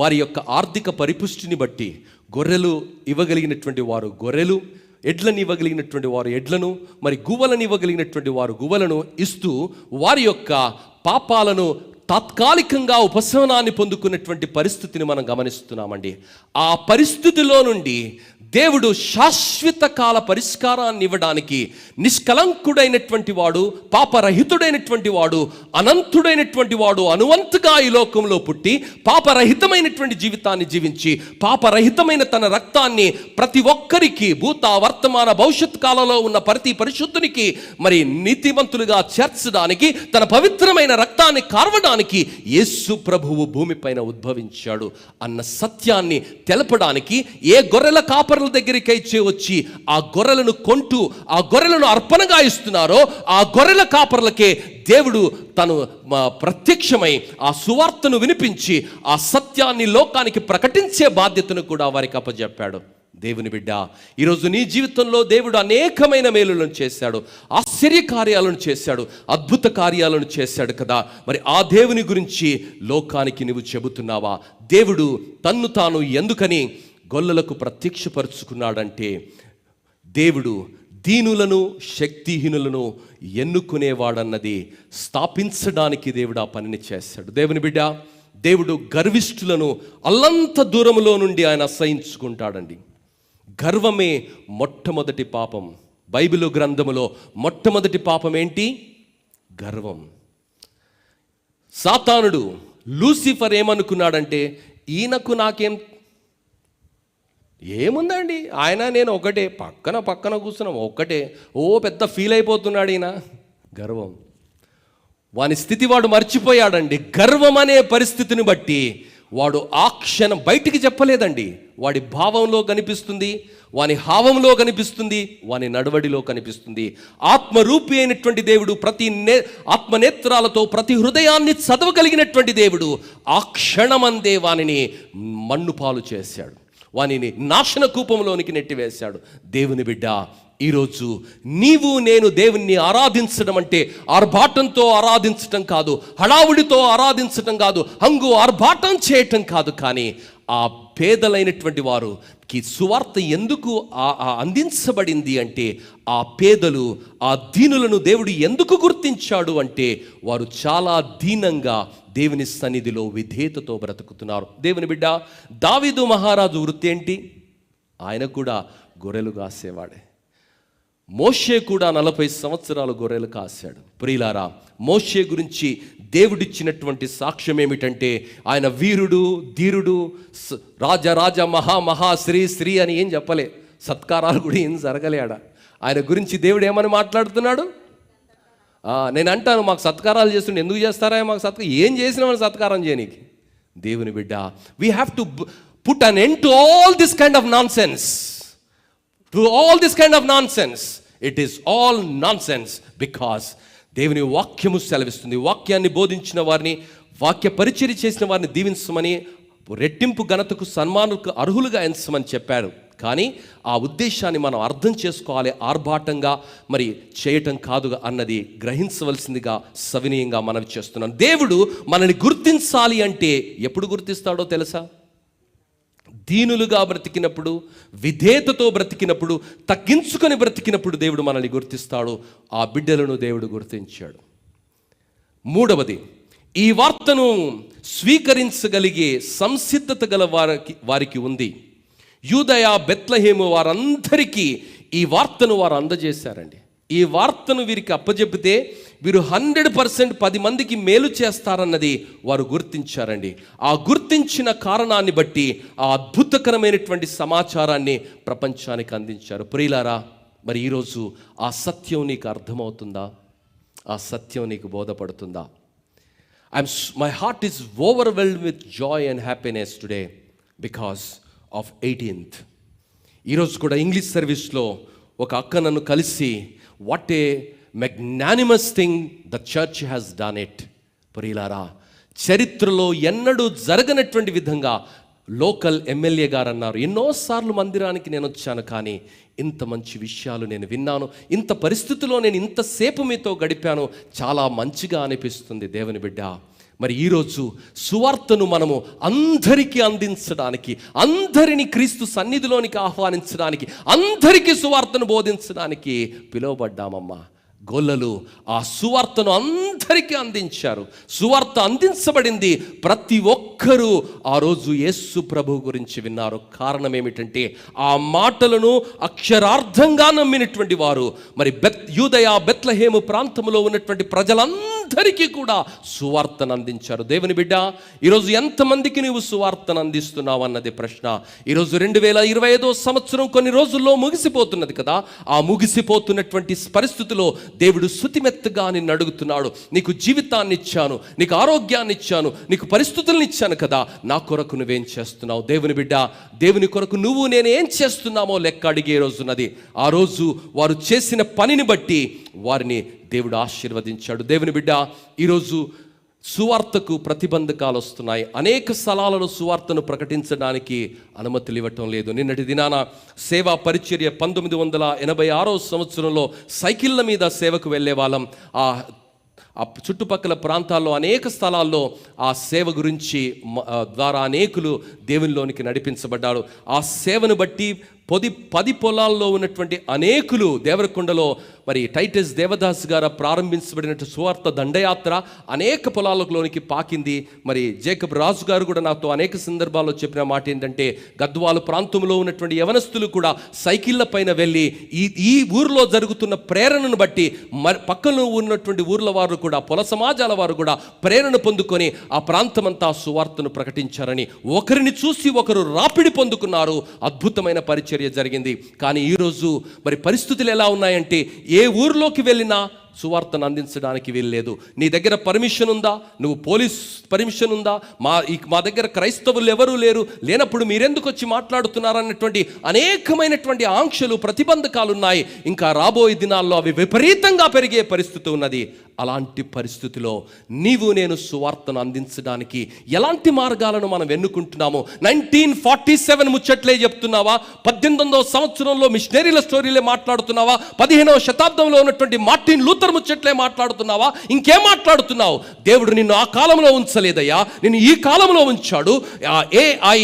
వారి యొక్క ఆర్థిక పరిపుష్టిని బట్టి గొర్రెలు ఇవ్వగలిగినటువంటి వారు గొర్రెలు, ఎడ్లను ఇవ్వగలిగినటువంటి వారు ఎడ్లను, మరి గువ్వలను ఇవ్వగలిగినటువంటి వారు గువ్వలను ఇస్తూ వారి యొక్క పాపాలను తాత్కాలికంగా ఉపశమనాన్ని పొందుకున్నటువంటి పరిస్థితిని మనం గమనిస్తున్నామండి. ఆ పరిస్థితిలో నుండి దేవుడు శాశ్వత కాల పరిష్కారాన్ని ఇవ్వడానికి నిష్కలంకుడైనటువంటి వాడు, పాపరహితుడైనటువంటి వాడు, అనంతుడైనటువంటి వాడు అనువంతుగా ఈ లోకంలో పుట్టి పాపరహితమైనటువంటి జీవితాన్ని జీవించి పాపరహితమైన తన రక్తాన్ని ప్రతి ఒక్కరికి భూత వర్తమాన భవిష్యత్ కాలంలో ఉన్న ప్రతి పరిశుద్ధునికి మరి నీతిమంతులుగా చేర్చడానికి తన పవిత్రమైన రక్తాన్ని కార్వడానికి యేసు ప్రభువు భూమిపైన ఉద్భవించాడు అన్న సత్యాన్ని తెలపడానికి ఏ గొర్రెల కాపరుల దగ్గరికి వచ్చి ఆ గొర్రెలను కొంటూ ఆ గొర్రెలను అర్పణగా ఇస్తున్నారో ఆ గొర్రెల కాపరులకే దేవుడు తను ప్రత్యక్షమై ఆ సువార్తను వినిపించి ఆ సత్యాన్ని లోకానికి ప్రకటించే బాధ్యతను కూడా వారికి అప్పచెప్పాడు. దేవుని బిడ్డ, ఈరోజు నీ జీవితంలో దేవుడు అనేకమైన మేలులను చేశాడు, ఆశ్చర్య కార్యాలను చేశాడు, అద్భుత కార్యాలను చేశాడు కదా. మరి ఆ దేవుని గురించి లోకానికి నువ్వు చెబుతున్నావా? దేవుడు తన్ను తాను ఎందుకని గొల్లలకు ప్రత్యక్షపరుచుకున్నాడంటే దేవుడు దీనులను శక్తిహీనులను ఎన్నుకునేవాడన్నది స్థాపించడానికి దేవుడు ఆ పనిని చేశాడు. దేవుని బిడ్డ, దేవుడు గర్విష్ఠులను అల్లంత దూరములో నుండి ఆయన అసహించుకుంటాడండి. గర్వమే మొట్టమొదటి పాపం. బైబిలు గ్రంథములో మొట్టమొదటి పాపం ఏంటి? గర్వం. సాతానుడు లూసిఫర్ ఏమనుకున్నాడంటే ఈయనకు నాకేం ఏముందండి, ఆయన నేను ఒకటే, పక్కన కూర్చున్నాం ఒక్కటే, పెద్ద ఫీల్ అయిపోతున్నాడు ఈయన. గర్వం. వాని స్థితి వాడు మర్చిపోయాడండి. గర్వం అనే పరిస్థితిని బట్టి వాడు ఆ క్షణం బయటికి చెప్పలేదండి. వాడి భావంలో కనిపిస్తుంది, వాని హావంలో కనిపిస్తుంది, వాని నడవడిలో కనిపిస్తుంది. ఆత్మరూపి అయినటువంటి దేవుడు ప్రతి ఆత్మనేత్రాలతో ప్రతి హృదయాన్ని చదవగలిగినటువంటి దేవుడు ఆ క్షణమందే వానిని మన్నుపాలు చేశాడు, వానిని నాశన కూపంలోనికి నెట్టివేశాడు. దేవుని బిడ్డ, ఈరోజు నీవు నేను దేవుణ్ణి ఆరాధించడం అంటే ఆర్భాటంతో ఆరాధించటం కాదు, హడావుడితో ఆరాధించటం కాదు, హంగు ఆర్భాటం చేయటం కాదు. కానీ ఆ పేదలైనటువంటి వారికి సువార్త ఎందుకు అందించబడింది అంటే ఆ పేదలు, ఆ దీనులను దేవుడు ఎందుకు గుర్తించాడు అంటే వారు చాలా దీనంగా దేవుని సన్నిధిలో విధేయతతో బ్రతుకుతున్నారు. దేవుని బిడ్డ, దావీదు మహారాజు వృత్తి ఏంటి? ఆయన కూడా గొర్రెలు కాసేవాడే. మోషే కూడా 40 సంవత్సరాలు గొర్రెలు కాశాడు. ప్రియులారా, మోషే గురించి దేవుడిచ్చినటువంటి సాక్ష్యం ఏమిటంటే ఆయన వీరుడు, ధీరుడు, రాజ మహా శ్రీ అని ఏం చెప్పలే, సత్కారాలు కూడా ఏం జరగలేడా. ఆయన గురించి దేవుడు ఏమని మాట్లాడుతున్నాడు? నేను అంటాను, మాకు సత్కారాలు చేస్తుండే, ఎందుకు చేస్తారా మాకు సత్కారం? ఏం చేసినా మనం సత్కారం చేయనీకి. దేవుని బిడ్డ, we have to put an end to all this kind of non sense. To all this kind of nonsense, it is all nonsense because దేవుని వాక్యము సెలవిస్తుంది. వాక్యాన్ని బోధించిన వారిని, వాక్య పరిచర్య చేసిన వారిని దీవించమని, రెట్టింపు ఘనతకు సన్మానులకు అర్హులుగా ఎంచమని చెప్పారు. కానీ ఆ ఉద్దేశాన్ని మనం అర్థం చేసుకోవాలి, ఆర్భాటంగా మరి చేయటం కాదు అన్నది గ్రహించవలసిందిగా సవినయంగా మనవి చేస్తున్నాను. దేవుడు మనల్ని గుర్తించాలి అంటే ఎప్పుడు గుర్తిస్తాడో తెలుసా? దీనులుగా బ్రతికినప్పుడు, విధేయతతో బ్రతికినప్పుడు, తగ్గించుకొని బ్రతికినప్పుడు దేవుడు మనల్ని గుర్తిస్తాడు. ఆ బిడ్డలను దేవుడు గుర్తించాడు. మూడవది, ఈ వార్తను స్వీకరించగలిగే సంసిద్ధత గల వారికి ఉంది. యూదయ, బెత్లెహేము వారందరికీ ఈ వార్తను వారు అందజేశారండి. ఈ వార్తను వీరికి అప్పచెప్పితే వీరు 100% 10 మందికి మేలు చేస్తారన్నది వారు గుర్తించారండి. ఆ గుర్తించిన కారణాన్ని బట్టి ఆ అద్భుతకరమైనటువంటి సమాచారాన్ని ప్రపంచానికి అందించారు. ప్రియులారా, మరి ఈరోజు ఆ సత్యం నీకు అర్థమవుతుందా? ఆ సత్యం నీకు బోధపడుతుందా? My heart is overwhelmed with joy and happiness today because of 18th. ఈరోజు కూడా ఇంగ్లీష్ సర్వీస్లో ఒక అక్క నన్ను కలిసి, what a magnanimous thing the church has done it. ప్రియులారా, చరిత్రలో ఎన్నడూ జరగనటువంటి విధంగా లోకల్ ఎమ్మెల్యే గారు అన్నారు, ఎన్నోసార్లు మందిరానికి నేను వచ్చాను, కానీ ఇంత మంచి విషయాలు నేను విన్నాను, ఇంత పరిస్థితిలో నేను ఇంతసేపు మీతో గడిపాను, చాలా మంచిగా అనిపిస్తుంది దేవుని బిడ్డ. మరి ఈరోజు సువార్తను మనము అందరికీ అందించడానికి, అందరినీ క్రీస్తు సన్నిధిలోనికి ఆహ్వానించడానికి, అందరికీ సువార్తను బోధించడానికి పిలువబడ్డామమ్మా. గొల్లలు ఆ సువార్తను అందరికీ అందించారు. సువార్త అందించబడింది, ప్రతి ఒక్కరూ ఆ రోజు యేసు ప్రభు గురించి విన్నారు. కారణం ఏమిటంటే ఆ మాటలను అక్షరార్థంగా నమ్మినటువంటి వారు మరి యూదయ బెత్లెహేము ప్రాంతంలో ఉన్నటువంటి ప్రజలందరికీ కూడా సువార్తను అందించారు. దేవుని బిడ్డ, ఈరోజు ఎంతమందికి నీవు సువార్తను అందిస్తున్నావు అన్నది ప్రశ్న. ఈరోజు 2025 సంవత్సరం కొన్ని రోజుల్లో ముగిసిపోతున్నది కదా. ఆ ముగిసిపోతున్నటువంటి పరిస్థితిలో దేవుడు శుతిమెత్తగా నిన్ను అడుగుతున్నాడు. నీకు జీవితాన్ని ఇచ్చాను, నీకు ఆరోగ్యాన్ని ఇచ్చాను, నీకు పరిస్థితులను ఇచ్చాను కదా, నా కొరకు నువ్వేం చేస్తున్నావు? దేవుని బిడ్డ, దేవుని కొరకు నువ్వు నేను ఏం చేస్తున్నామో లెక్క అడిగే రోజున్నది. ఆ రోజు వారు చేసిన పనిని బట్టి వారిని దేవుడు ఆశీర్వదించాడు. దేవుని బిడ్డ, ఈరోజు సువార్తకు ప్రతిబంధకాలు వస్తున్నాయి. అనేక స్థలాలలో సువార్తను ప్రకటించడానికి అనుమతులు ఇవ్వటం లేదు. నిన్నటి దినాన సేవా పరిచర్య 1986 సంవత్సరంలో సైకిళ్ళ మీద సేవకు వెళ్ళే వాళ్ళం. ఆ చుట్టుపక్కల ప్రాంతాల్లో అనేక స్థలాల్లో ఆ సేవ గురించి ద్వారా అనేకులు దేవునిలోనికి నడిపించబడ్డారు. ఆ సేవను బట్టి 10 పొలాల్లో ఉన్నటువంటి అనేకులు దేవరకొండలో మరి టైటస్ దేవదాస్ గారు ప్రారంభించబడిన సువార్త దండయాత్ర అనేక పొలాలలోనికి పాకింది. మరి జేకబ్ రాజు గారు కూడా నాతో అనేక సందర్భాల్లో చెప్పిన మాట ఏంటంటే, గద్వాలు ప్రాంతంలో ఉన్నటువంటి యవనస్తులు కూడా సైకిళ్ళ పైన వెళ్ళి ఈ ఊరిలో జరుగుతున్న ప్రేరణను బట్టి పక్కన ఉన్నటువంటి ఊర్ల వారు కూడా, పొల సమాజాల వారు కూడా ప్రేరణ పొందుకొని ఆ ప్రాంతమంతా సువార్తను ప్రకటించారని ఒకరిని చూసి ఒకరు రాపిడి పొందుకున్నారు. అద్భుతమైన పరిచర్య జరిగింది. కానీ ఈరోజు మరి పరిస్థితులు ఎలా ఉన్నాయంటే, ఏ ఊర్లోకి వెళ్ళినా సువార్తను అందించడానికి వీల్లేదు. నీ దగ్గర పర్మిషన్ ఉందా? నువ్వు పోలీస్ పర్మిషన్ ఉందా? మా దగ్గర క్రైస్తవులు ఎవరూ లేనప్పుడు మీరెందుకు వచ్చి మాట్లాడుతున్నారన్నటువంటి అనేకమైనటువంటి ఆంక్షలు, ప్రతిబంధకాలు ఉన్నాయి. ఇంకా రాబోయే దినాల్లో అవి విపరీతంగా పెరిగే పరిస్థితి ఉన్నది. అలాంటి పరిస్థితిలో నీవు నేను సువార్తను అందించడానికి ఎలాంటి మార్గాలను మనం ఎన్నుకుంటున్నాము? 1947 ముచ్చట్లే చెప్తున్నావా? 18వ సంవత్సరంలో మిషనరీల స్టోరీలే మాట్లాడుతున్నావా? 15వ శతాబ్దంలో ఉన్నటువంటి మార్టిన్ లూథర్ ముచ్చట్లే మాట్లాడుతున్నావా? ఇంకేం మాట్లాడుతున్నావు? దేవుడు నిన్ను ఆ కాలంలో ఉంచలేదయ్యా, నిన్ను ఈ కాలంలో ఉంచాడు. AI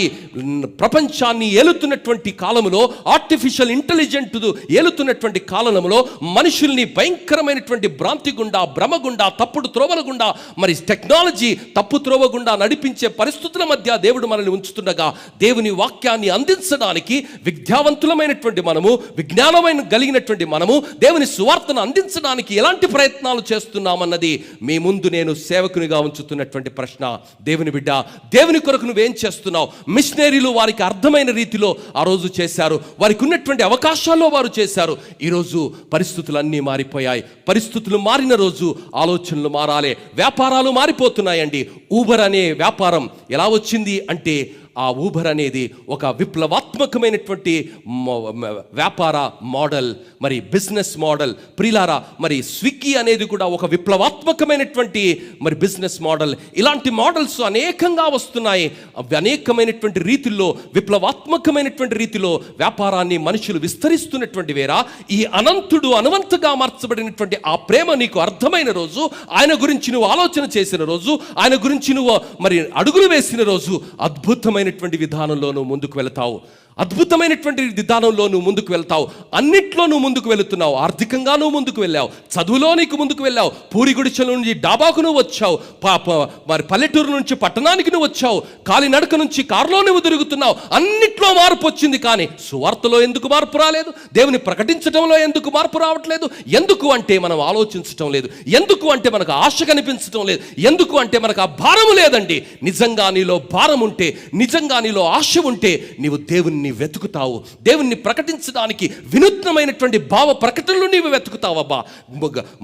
ప్రపంచాన్ని ఏలుతున్నటువంటి కాలంలో, ఆర్టిఫిషియల్ ఇంటెలిజెంట్ ఏలుతున్నటువంటి కాలంలో మనుషుల్ని భయంకరమైనటువంటి భ్రాంతి గుండా, భ్రమ గుండా, తప్పుడు త్రోవల గుండా, మరి టెక్నాలజీ తప్పు త్రోవ గుండా నడిపించే పరిస్థితుల మధ్య దేవుడు మనల్ని ఉంచుతుండగా, దేవుని వాక్యాన్ని అందించడానికి విద్యావంతులమైనటువంటి మనము, విజ్ఞానమైన కలిగినటువంటి మనము దేవుని సువార్తను అందించడానికి ఎలాంటి ప్రయత్నాలు చేస్తున్నామన్నది మీ ముందు నేను సేవకునిగా ఉంచుతున్నటువంటి ప్రశ్న. దేవుని బిడ్డ, దేవుని కొరకు నువ్వేం చేస్తున్నావు? మిషనరీలు వారికి అర్థమైన రీతిలో ఆ రోజు చేశారు, వారికి ఉన్నటువంటి అవకాశాల్లో వారు చేశారు. ఈరోజు పరిస్థితులన్నీ మారిపోయాయి. పరిస్థితులు మారిన రోజు ఆలోచనలు మారాలి, వ్యాపారాలు మారిపోతున్నాయండి. ఊబర్ అనే వ్యాపారం ఎలా వచ్చింది అంటే, ఆ ఊబర్ అనేది ఒక విప్లవాత్మకమైనటువంటి వ్యాపార మోడల్, మరి బిజినెస్ మోడల్. ప్రిలారా, మరి స్విగ్గీ అనేది కూడా ఒక విప్లవాత్మకమైనటువంటి మరి బిజినెస్ మోడల్. ఇలాంటి మోడల్స్ అనేకంగా వస్తున్నాయి. అనేకమైనటువంటి రీతిలో, విప్లవాత్మకమైనటువంటి రీతిలో వ్యాపారాన్ని మనుషులు విస్తరిస్తున్నటువంటి వేరా, ఈ అనంతుడు అనువంతగా మార్చబడినటువంటి ఆ ప్రేమ నీకు అర్థమైన రోజు, ఆయన గురించి నువ్వు ఆలోచన చేసిన రోజు, ఆయన గురించి నువ్వు మరి అడుగులు వేసిన రోజు, అద్భుతమైన విధానంలో నువ్వు ముందుకు వెళతావు. అద్భుతమైనటువంటి విధానంలో నువ్వు ముందుకు వెళ్తావు. అన్నిట్లో నువ్వు ముందుకు వెళుతున్నావు. ఆర్థికంగా నువ్వు ముందుకు వెళ్ళావు, చదువులో నీకు ముందుకు వెళ్ళావు, పూరి గుడిచెల నుంచి డాబాకు నువ్వు వచ్చావు, మరి పల్లెటూరు నుంచి పట్టణానికి నువ్వు వచ్చావు, కాలినడక నుంచి కారులో నువ్వు తిరుగుతున్నావు. అన్నిట్లో మార్పు వచ్చింది. కానీ సువార్తలో ఎందుకు మార్పు రాలేదు? దేవుని ప్రకటించడంలో ఎందుకు మార్పు రావట్లేదు? ఎందుకు అంటే మనం ఆలోచించటం లేదు. ఎందుకు అంటే మనకు ఆశ కనిపించటం లేదు. ఎందుకు అంటే మనకు ఆ భారము లేదండి. నిజంగా నీలో భారం ఉంటే, నిజంగా నీలో ఆశ ఉంటే, నీవు దేవుని వెతుకుతావు. దేవుణ్ణి ప్రకటించడానికి వినూత్నమైనటువంటి భావ ప్రకటనలు నీవు వెతుకుతావు. అబ్బా,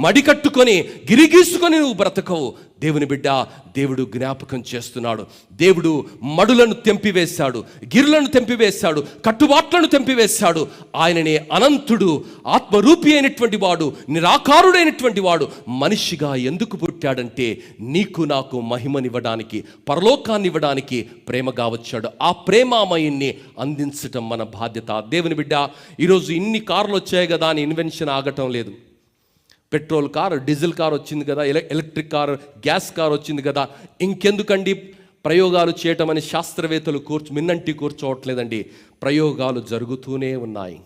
మడి కట్టుకొని గిరిగీసుకొని నువ్వు బ్రతకవు. దేవుని బిడ్డ, దేవుడు జ్ఞాపకం చేస్తున్నాడు. దేవుడు మడులను తెంపివేశాడు, గిరులను తెంపివేశాడు, కట్టుబాట్లను తెంపివేశాడు. ఆయననే అనంతుడు, ఆత్మరూపి అయినటువంటి వాడు, నిరాకారుడైనటువంటి వాడు మనిషిగా ఎందుకు పుట్టాడంటే నీకు నాకు మహిమనివ్వడానికి, పరలోకాన్ని ఇవ్వడానికి ప్రేమగా వచ్చాడు. ఆ ప్రేమామయుణ్ణి అందించటం మన బాధ్యత. దేవుని బిడ్డ, ఈరోజు ఇన్ని కార్లు వచ్చాయి కదా అని ఇన్వెన్షన్ ఆగటం లేదు. పెట్రోల్ కార్, డీజిల్ కార్ వచ్చింది కదా, ఎలక్ట్రిక్ కార్, గ్యాస్ కార్ వచ్చింది కదా, ఇంకెందుకండి ప్రయోగాలు చేయటం అని శాస్త్రవేత్తలు మిన్నంటి కూర్చోవట్లేదండి. ప్రయోగాలు జరుగుతూనే ఉన్నాయి.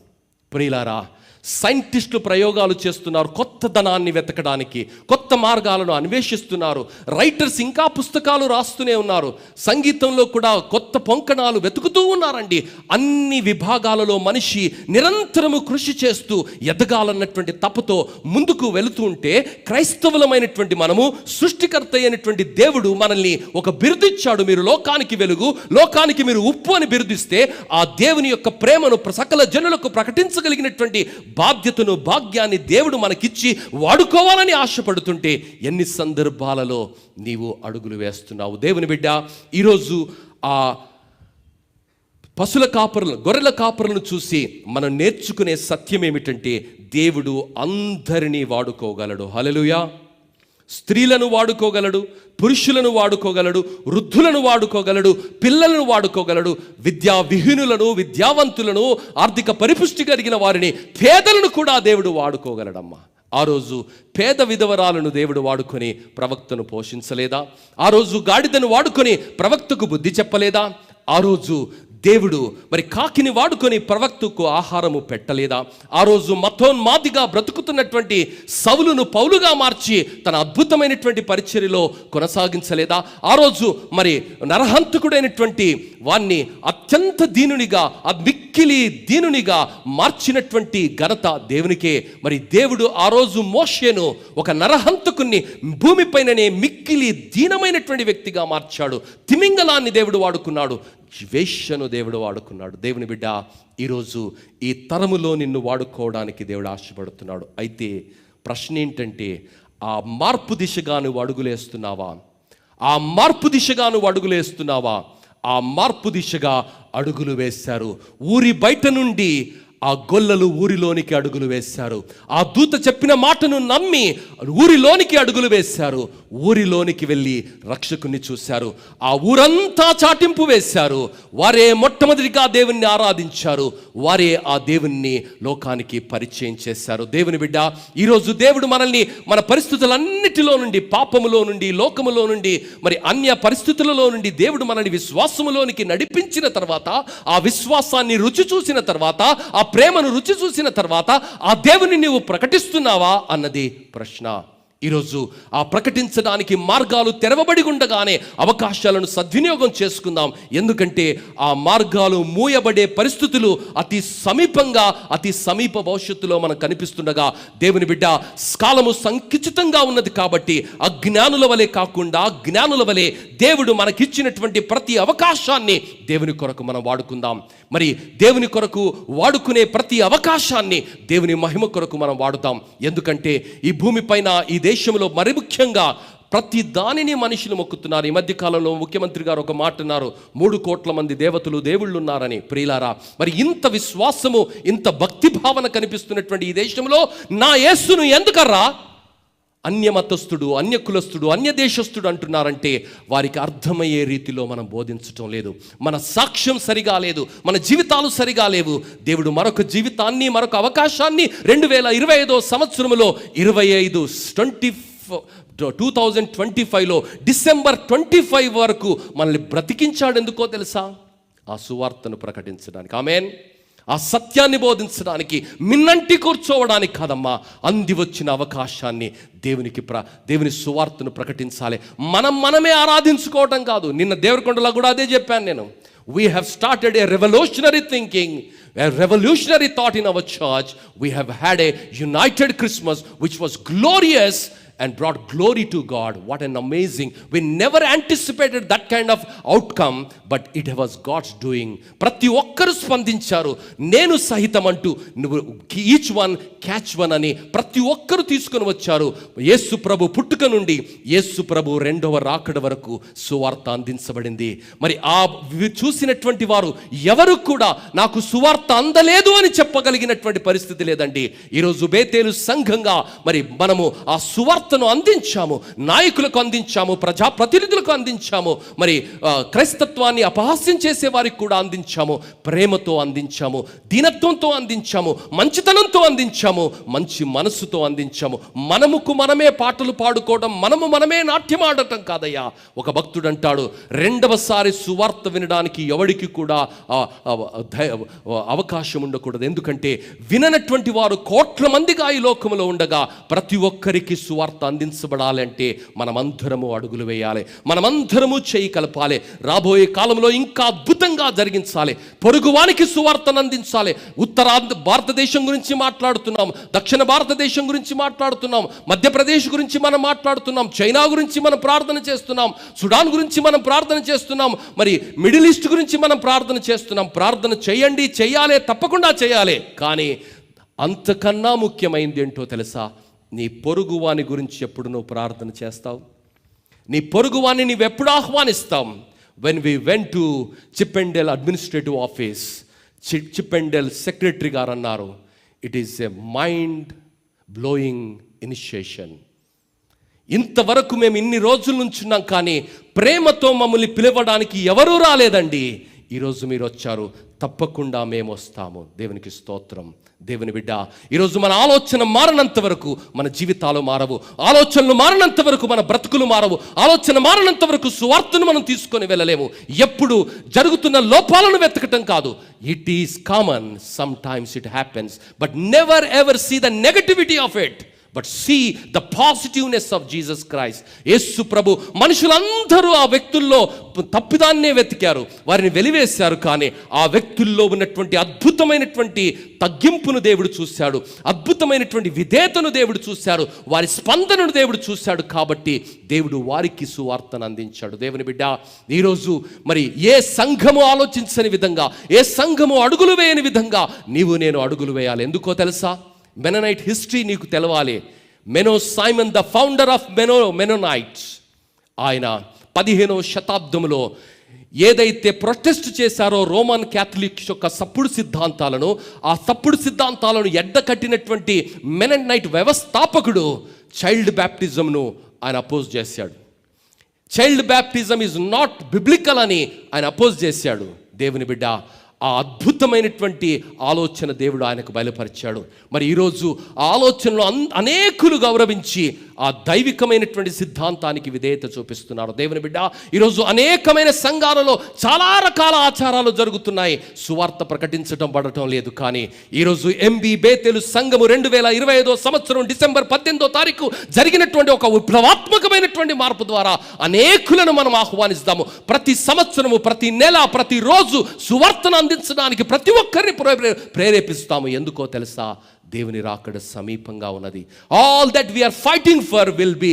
ప్రియులారా, సైంటిస్టులు ప్రయోగాలు చేస్తున్నారు, కొత్త ధనాన్ని వెతకడానికి కొత్త మార్గాలను అన్వేషిస్తున్నారు. రైటర్స్ ఇంకా పుస్తకాలు రాస్తూనే ఉన్నారు. సంగీతంలో కూడా కొత్త పొంకణాలు వెతుకుతూ ఉన్నారండి. అన్ని విభాగాలలో మనిషి నిరంతరము కృషి చేస్తూ ఎదగాలన్నటువంటి తపతో ముందుకు వెళుతూ ఉంటే, క్రైస్తవులమైనటువంటి మనము సృష్టికర్త అయినటువంటి దేవుడు మనల్ని ఒక బిరుదిచ్చాడు. మీరు లోకానికి వెలుగు, లోకానికి మీరు ఉప్పు అని బిరుదిస్తే, ఆ దేవుని యొక్క ప్రేమను సకల జనులకు ప్రకటించగలిగినటువంటి బాధ్యతను, భాగ్యాన్ని దేవుడు మనకిచ్చి వాడుకోవాలని ఆశపడుతుంటే ఎన్ని సందర్భాలలో నీవు అడుగులు వేస్తున్నావు. దేవుని బిడ్డ, ఈరోజు ఆ పశుల కాపరులను, గొర్రెల కాపరులను చూసి మనం నేర్చుకునే సత్యం ఏమిటంటే, దేవుడు అందరినీ వాడుకోగలడు. హల్లెలూయా. స్త్రీలను వాడుకోగలడు, పురుషులను వాడుకోగలడు, వృద్ధులను వాడుకోగలడు, పిల్లలను వాడుకోగలడు, విద్యావిహీనులను, విద్యావంతులను, ఆర్థిక పరిపుష్టి కలిగిన వారిని, పేదలను కూడా దేవుడు వాడుకోగలడమ్మా. ఆ రోజు పేద విధవరాలను దేవుడు వాడుకొని ప్రవక్తను పోషించలేదా? ఆ రోజు గాడిదను వాడుకొని ప్రవక్తకు బుద్ధి చెప్పలేదా? ఆ రోజు దేవుడు మరి కాకిని వాడుకొని ప్రవక్తకు ఆహారము పెట్టలేదా? ఆ రోజు మతోన్మాదిగా బ్రతుకుతున్నటువంటి సౌలును పౌలుగా మార్చి తన అద్భుతమైనటువంటి పరిచర్యలో కొనసాగించలేదా? ఆ రోజు మరి నరహంతకుడైనటువంటి వాణ్ణి అత్యంత దీనునిగా, మిక్కిలి దీనునిగా మార్చినటువంటి ఘనత దేవునికే. మరి దేవుడు ఆ రోజు మోషేను ఒక నరహంతకుని భూమిపైననే మిక్కిలి దీనమైనటువంటి వ్యక్తిగా మార్చాడు. తిమింగలాన్ని దేవుడు వాడుకున్నాడు, వేశ్యను దేవుడు వాడుకున్నాడు. దేవుని బిడ్డ, ఈరోజు ఈ తరములో నిన్ను వాడుకోవడానికి దేవుడు ఆశపడుతున్నాడు. అయితే ప్రశ్న ఏంటంటే, ఆ మార్పు దిశగా నువ్వు అడుగులేస్తున్నావా? ఆ మార్పు దిశగా నువ్వు అడుగులేస్తున్నావా? ఆ మార్పు దిశగా అడుగులు వేశారు. ఊరి బయట నుండి ఆ గొల్లలు ఊరిలోనికి అడుగులు వేశారు. ఆ దూత చెప్పిన మాటను నమ్మి ఊరిలోనికి అడుగులు వేశారు. ఊరిలోనికి వెళ్ళి రక్షకుని చూశారు. ఆ ఊరంతా చాటింపు వేశారు. వారే మొట్టమొదటిగా దేవుణ్ణి ఆరాధించారు. వారే ఆ దేవుణ్ణి లోకానికి పరిచయం చేశారు. దేవుని బిడ్డ, ఈరోజు దేవుడు మనల్ని మన పరిస్థితులన్నిటిలో నుండి, పాపములో నుండి, లోకములో నుండి, మరి అన్య పరిస్థితులలో నుండి దేవుడు మనల్ని విశ్వాసములోనికి నడిపించిన తర్వాత, ఆ విశ్వాసాన్ని రుచి చూసిన తర్వాత, ఆ ప్రేమను రుచి చూసిన తర్వాత ఆ దేవుని నీవు ప్రకటిస్తున్నావా అన్నది ప్రశ్న. ఈరోజు ఆ ప్రకటించడానికి మార్గాలు తెరవబడి ఉండగానే అవకాశాలను సద్వినియోగం చేసుకుందాం. ఎందుకంటే ఆ మార్గాలు మూయబడే పరిస్థితులు అతి సమీపంగా, అతి సమీప భవిష్యత్తులో మనకు కనిపిస్తుండగా, దేవుని బిడ్డ, కాలము సంకుచితంగా ఉన్నది కాబట్టి అజ్ఞానుల వలె కాకుండా జ్ఞానుల వలె దేవుడు మనకిచ్చినటువంటి ప్రతి అవకాశాన్ని దేవుని కొరకు మనం వాడుకుందాం. మరి దేవుని కొరకు వాడుకునే ప్రతి అవకాశాన్ని దేవుని మహిమ కొరకు మనం వాడుతాం. ఎందుకంటే ఈ భూమిపైన, ఈ దేశంలో మరి ముఖ్యంగా ప్రతి దానిని మనుషులు మొక్కుతున్నారు. ఈ మధ్య కాలంలో ముఖ్యమంత్రి గారు ఒక మాట అన్నారు, 3 కోట్ల మంది దేవతలు, దేవుళ్ళు ఉన్నారని. ప్రియులారా, మరి ఇంత విశ్వాసము, ఇంత భక్తి భావన కనిపిస్తున్నటువంటి ఈ దేశంలో నా యేసును ఎందుకర్రా అన్యమతస్థుడు, అన్యకులస్థుడు, అన్య దేశస్థుడు అంటున్నారంటే వారికి అర్థమయ్యే రీతిలో మనం బోధించటం లేదు. మన సాక్ష్యం సరిగా లేదు, మన జీవితాలు సరిగా లేవు. దేవుడు మరొక జీవితాన్ని, మరొక అవకాశాన్ని 2025 సంవత్సరంలో 2025లో డిసెంబర్ 25 వరకు మనల్ని బ్రతికించాడు. ఎందుకో తెలుసా? ఆ సువార్తను ప్రకటించడానికి, ఆమేన్, ఆ సత్యాన్ని బోధించడానికి, మిన్నంటి కూర్చోవడానికి కాదమ్మా. అంది వచ్చిన అవకాశాన్ని దేవుని సువార్తను ప్రకటించాలి. మనమే ఆరాధించుకోవటం కాదు. నిన్న దేవరకొండలో కూడా అదే చెప్పాను నేను. We have started a revolutionary thinking, a revolutionary thought in our church. We have had a united Christmas which was glorious and brought glory to God. What an amazing, we never anticipated that kind of outcome, but it was God's doing. ప్రతి ఒక్కరు స్పందించారు, నేను సహితం అంటూ, నువ్వు each one catch one అని ప్రతి ఒక్కరు తీసుకొని వచ్చారు. యేసు ప్రభు పుట్టుక నుండి యేసు ప్రభు రెండవ రాకడ వరకు సువార్త అందించబడింది. మరి ఆ చూసినటువంటి వారు ఎవరు కూడా నాకు సువార్త అందలేదు అని చెప్పగలిగినటువంటి పరిస్థితి లేదండి. ఈరోజు బేతేలు సంఘంగా మరి మనము ఆ సువార్తను అందించాము, నాయకులకు అందించాము, ప్రజాప్రతినిధులకు అందించాము, మరి క్రైస్తత్వాన్ని అపహాస్యం చేసే వారికి కూడా అందించాము, ప్రేమతో అందించాము, దీనత్వంతో అందించాము, మంచితనంతో అందించాము, మంచి మనస్సుతో అందించాము. మనముకు మనమే పాటలు పాడుకోవడం, మనమే నాట్యం ఆడటం కాదయ్యా. ఒక భక్తుడు అంటాడు, రెండవసారి సువార్త వినడానికి ఎవడికి కూడా అవకాశం ఉండకూడదు. ఎందుకంటే విననటువంటి వారు కోట్ల మందిగా ఈ లోకంలో ఉండగా ప్రతి ఒక్కరికి సువార్త అందించబడాలంటే మనమందరము అడుగులు వేయాలి, మనమందరము చేయి కలపాలి. రాబోయే కాలంలో ఇంకా అద్భుతంగా జరిగించాలి. పొరుగువానికి సువార్తను అందించాలి. భారతదేశం గురించి మాట్లాడుతున్నాం, దక్షిణ భారతదేశం గురించి మాట్లాడుతున్నాం, మధ్యప్రదేశ్ గురించి మనం మాట్లాడుతున్నాం, చైనా గురించి మనం ప్రార్థన చేస్తున్నాం, సుడాన్ గురించి మనం ప్రార్థన చేస్తున్నాం, మరి మిడిల్ ఈస్ట్ గురించి మనం ప్రార్థన చేస్తున్నాం. ప్రార్థన చేయండి, చేయాలి, తప్పకుండా చేయాలి. కానీ అంతకన్నా ముఖ్యమైనది ఏంటో తెలుసా? నీ పొరుగువాని గురించి ఎప్పుడు నువ్వు ప్రార్థన చేస్తావు? నీ పొరుగువాన్ని నువ్వెప్పుడు ఆహ్వానిస్తావు? When we went to Chippendale administrative office, Chippendale secretary గారు అన్నారు, it is a mind blowing initiation. ఇంతవరకు మేము ఇన్ని రోజుల నుంచి ఉన్నాం, కానీ ప్రేమతో మమ్మల్ని పిలవడానికి ఎవరూ రాలేదండి. ఈరోజు మీరు వచ్చారు, తప్పకుండా మేము వస్తాము. దేవునికి స్తోత్రం. దేవుని బిడ్డ, ఈరోజు మన ఆలోచన మారినంత వరకు మన జీవితాలు మారవు, ఆలోచనలు మారినంత వరకు మన బ్రతుకులు మారవు, ఆలోచన మారినంత వరకు సువార్తను మనం తీసుకొని వెళ్ళలేము. ఎప్పుడు జరుగుతున్న లోపాలను వెతకటం కాదు. It is common, some times it happens, but never ever see the negativity of it, but see the positiveness of Jesus Christ. యేసు ప్రభు మనుషులందరూ ఆ వ్యక్తుల్లో తప్పిదాన్నే వెతికారు, వారిని వెలివేశారు. కానీ ఆ వ్యక్తుల్లో ఉన్నటువంటి అద్భుతమైనటువంటి తగ్గింపును దేవుడు చూశాడు, అద్భుతమైనటువంటి విధేయతను దేవుడు చూశాడు, వారి స్పందనను దేవుడు చూశాడు. కాబట్టి దేవుడు వారికి సువార్తను అందించాడు. దేవుని బిడ్డ, ఈరోజు మరి ఏ సంఘము ఆలోచించని విధంగా, ఏ సంఘము అడుగులు వేయని విధంగా నీవు నేను అడుగులు వేయాలి. ఎందుకో తెలుసా? మెననైట్ హిస్టరీ నీకు తెలవాలి. మెనో సైమన్, ద ఫౌండర్ ఆఫ్ మెనోనైట్స్, ఆయన 15వ శతాబ్దంలో ఏదైతే ప్రొటెస్ట్ చేశారో రోమన్ క్యాథలిక్స్ యొక్క తప్పుడు సిద్ధాంతాలను, ఆ తప్పుడు సిద్ధాంతాలను ఎడ్డకట్టినటువంటి మెననైట్ వ్యవస్థాపకుడు చైల్డ్ బ్యాప్టిజంను ఆయన అపోజ్ చేశాడు. Child baptism is not biblical అని ఆయన అపోజ్ చేశాడు. దేవుని బిడ్డ, ఆ అద్భుతమైనటువంటి ఆలోచన దేవుడు ఆయనకు బయలుపరిచాడు. మరి ఈరోజు ఆ ఆలోచనలో అనేకులు గౌరవించి ఆ దైవికమైనటువంటి సిద్ధాంతానికి విధేయత చూపిస్తున్నారు. దేవుని బిడ్డ, ఈరోజు అనేకమైన సంఘాలలో చాలా రకాల ఆచారాలు జరుగుతున్నాయి, సువార్త ప్రకటించడం పడటం లేదు. కానీ ఈరోజు ఎంబీ బేతేలు సంఘము 2025 సంవత్సరం డిసెంబర్ 18వ తారీఖు జరిగినటువంటి ఒక విప్లవాత్మకమైనటువంటి మార్పు ద్వారా అనేకులను మనం ఆహ్వానిస్తాము. ప్రతి సంవత్సరము, ప్రతి నెల, ప్రతిరోజు సువార్తను అందించడానికి ప్రతి ఒక్కరిని ప్రేరేపిస్తాము. ఎందుకో తెలుసా? దేవుని రాకడ సమీపంగా ఉన్నది. All that we are fighting for will be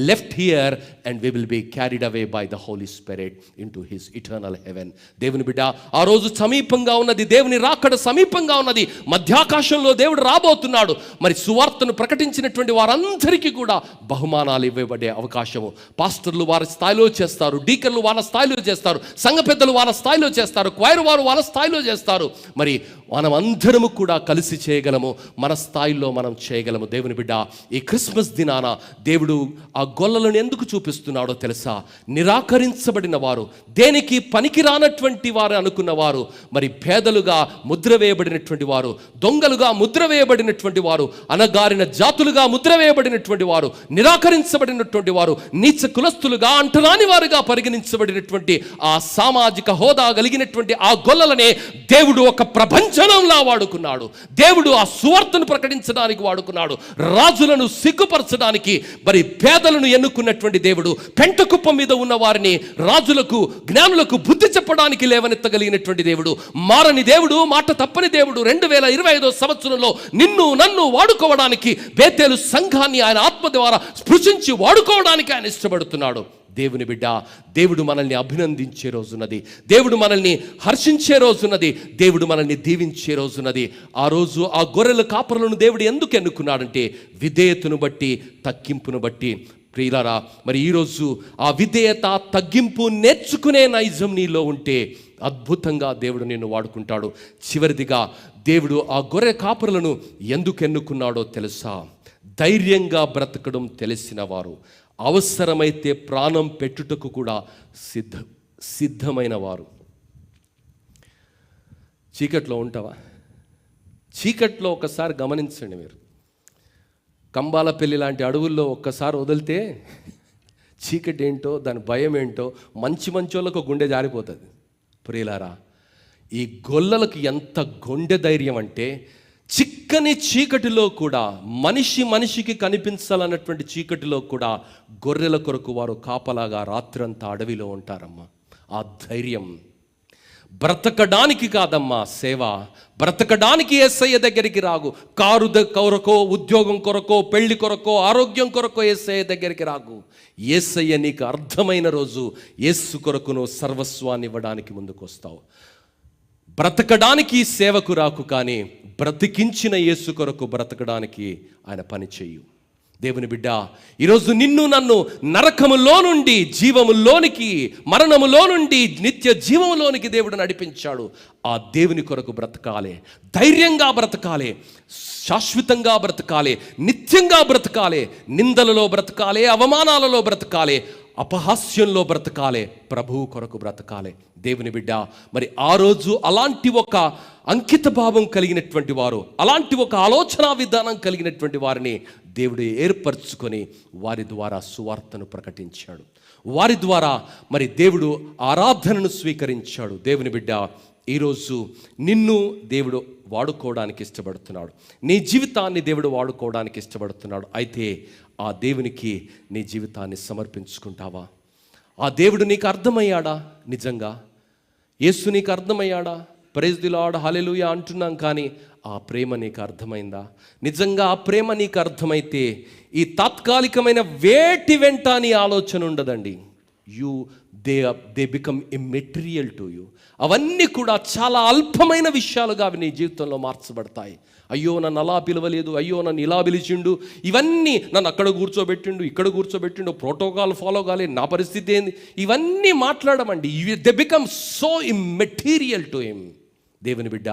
left here and we will be carried away by the holy spirit into his eternal heaven. దేవుని బిడ్డ, ఆ రోజు సమీపంగా ఉన్నది. దేవుని రాకడ సమీపంగా ఉన్నది. మధ్యాకాశంలో దేవుడు రాబోతున్నాడు. మరి సువార్తను ప్రకటించినటువంటి వారందరికీ కూడా బహుమానాలు ఇవ్వబడే అవకాశము. పాస్టర్లు వారి స్థాయిలో చేస్తారు, డీకర్లు వాళ్ళ స్థాయిలో చేస్తారు, సంఘ పెద్దలు వాళ్ళ స్థాయిలో చేస్తారు, క్వైర్ వారు వాళ్ళ స్థాయిలో చేస్తారు. మరి మనం అందరము కూడా కలిసి చేయగలము, మన స్థాయిలో మనం చేయగలము. దేవుని బిడ్డ, ఈ క్రిస్మస్ దినాన దేవుడు ఆ గొల్లలను ఎందుకు చూపిస్తున్నాడో తెలుసా? నిరాకరించబడిన వారు, దేనికి పనికిరానటువంటి వారు అనుకున్న వారు, మరి పేదలుగా ముద్ర వేయబడినటువంటి వారు, దొంగలుగా ముద్ర వేయబడినటువంటి వారు, అనగారిన జాతులుగా ముద్ర వేయబడినటువంటి వారు, నిరాకరించబడినటువంటి వారు, నీచ కులస్తులుగా, అంటరాని వారుగా పరిగణించబడినటువంటి ఆ సామాజిక హోదా కలిగినటువంటి ఆ గొల్లలనే దేవుడు ఒక ప్రపంచంలా వాడుకున్నాడు. దేవుడు ఆ సువార్త సువార్తను ప్రకటించడానికి వాడుకున్నాడు. రాజులను సిగ్గుపరచడానికి, మరి పేదలను ఎన్నుకున్నటువంటి దేవుడు, పెంటకుప్ప మీద ఉన్న వారిని రాజులకు, జ్ఞానులకు బుద్ధి చెప్పడానికి లేవనెత్తగలిగినటువంటి దేవుడు, మారని దేవుడు, మాట తప్పని దేవుడు. 2025 సంవత్సరంలో నిన్ను నన్ను వాడుకోవడానికి, బేతేలు సంఘాన్ని ఆయన ఆత్మ ద్వారా స్పృశించి వాడుకోవడానికి ఆయన ఇష్టపడుతున్నాడు. దేవుని బిడ్డ, దేవుడు మనల్ని అభినందించే రోజున్నది, దేవుడు మనల్ని హర్షించే రోజున్నది, దేవుడు మనల్ని దీవించే రోజున్నది. ఆ రోజు ఆ గొర్రెల కాపరులను దేవుడు ఎందుకు ఎన్నుకున్నాడంటే విధేయతను బట్టి, తగ్గింపును బట్టి. ప్రియులారా, మరి ఈరోజు ఆ విధేయత, తగ్గింపు నేర్చుకునే నైజం నీలో ఉంటే అద్భుతంగా దేవుడు నిన్ను వాడుకుంటాడు. చివరిదిగా దేవుడు ఆ గొర్రె కాపరులను ఎందుకు ఎన్నుకున్నాడో తెలుసా? ధైర్యంగా బ్రతకడం తెలిసిన వారు, అవసరమైతే ప్రాణం పెట్టుటకు కూడా సిద్ధమైన వారు. చీకట్లో ఉంటావా? చీకట్లో ఒకసారి గమనించండి మీరు. కంబాలపల్లి లాంటి అడవుల్లో ఒక్కసారి వదిలితే చీకటి ఏంటో, దాని భయం ఏంటో మంచి వాళ్ళకు గుండె జారిపోతుంది. ప్రియులారా, ఈ గొల్లలకు ఎంత గుండె ధైర్యం అంటే, చిక్కని చీకటిలో కూడా, మనిషికి కనిపించాలన్నటువంటి చీకటిలో కూడా గొర్రెల కొరకు వారు కాపలాగా రాత్రంతా అడవిలో ఉంటారమ్మా. ఆ ధైర్యం బ్రతకడానికి కాదమ్మా సేవ, బ్రతకడానికి యేసయ్య దగ్గరికి రాగు. కారు కొరకో, ఉద్యోగం కొరకో, పెళ్లి కొరకో, ఆరోగ్యం కొరకో యేసయ్య దగ్గరికి రాగు. యేసయ్య నీకు అర్థమైన రోజు యేసు కొరకును సర్వస్వాన్ని ఇవ్వడానికి ముందుకు వస్తావు. బ్రతకడానికి సేవకు రాకు, కానీ బ్రతికించిన యేసు కొరకు బ్రతకడానికి ఆయన పని చెయ్యు. దేవుని బిడ్డ, ఈరోజు నిన్ను నన్ను నరకములో నుండి జీవములోనికి, మరణములో నుండి నిత్య జీవములోనికి దేవుడు నడిపించాడు. ఆ దేవుని కొరకు బ్రతకాలి, ధైర్యంగా బ్రతకాలి, శాశ్వతంగా బ్రతకాలి, నిత్యంగా బ్రతకాలి, నిందలలో బ్రతకాలి, అవమానాలలో బ్రతకాలి, అపహాస్యంలో బ్రతకాలి, ప్రభువు కొరకు బ్రతకాలి. దేవుని బిడ్డ, మరి ఆ రోజు అలాంటి ఒక అంకిత భావం కలిగినటువంటి వారు, అలాంటి ఒక ఆలోచన విధానం కలిగినటువంటి వారిని దేవుడు ఏర్పరచుకొని వారి ద్వారా సువార్తను ప్రకటించాడు. వారి ద్వారా మరి దేవుడు ఆరాధనను స్వీకరించాడు. దేవుని బిడ్డ, ఈరోజు నిన్ను దేవుడు వాడుకోవడానికి ఇష్టపడుతున్నాడు, నీ జీవితాన్ని దేవుడు వాడుకోవడానికి ఇష్టపడుతున్నాడు. అయితే ఆ దేవునికి నీ జీవితాన్ని సమర్పించుకుంటావా? ఆ దేవుడు నీకు అర్థమయ్యాడా? నిజంగా యేసు నీకు అర్థమయ్యాడా? ప్రైజ్ ది లార్డ్, హల్లెలూయా అంటున్నాం, కానీ ఆ ప్రేమ నీకు అర్థమైందా? నిజంగా ఆ ప్రేమ నీకు అర్థమైతే ఈ తాత్కాలికమైన వేటి వెంట నీ ఆలోచన ఉండదండి. They become immaterial to you. అవన్నీ కూడా చాలా అల్పమైన విషయాలుగా అవి నీ జీవితంలో మార్చబడతాయి. అయ్యో నన్ను అలా పిలవలేదు, అయ్యో నన్ను ఇలా పిలిచిండు, ఇవన్నీ నన్ను అక్కడ కూర్చోబెట్టిండు, ఇక్కడ కూర్చోబెట్టిండు, ప్రోటోకాల్ ఫాలో కాలే, నా పరిస్థితి ఏంది, ఇవన్నీ మాట్లాడమండి. They become so immaterial to him. దేవుని బిడ్డ,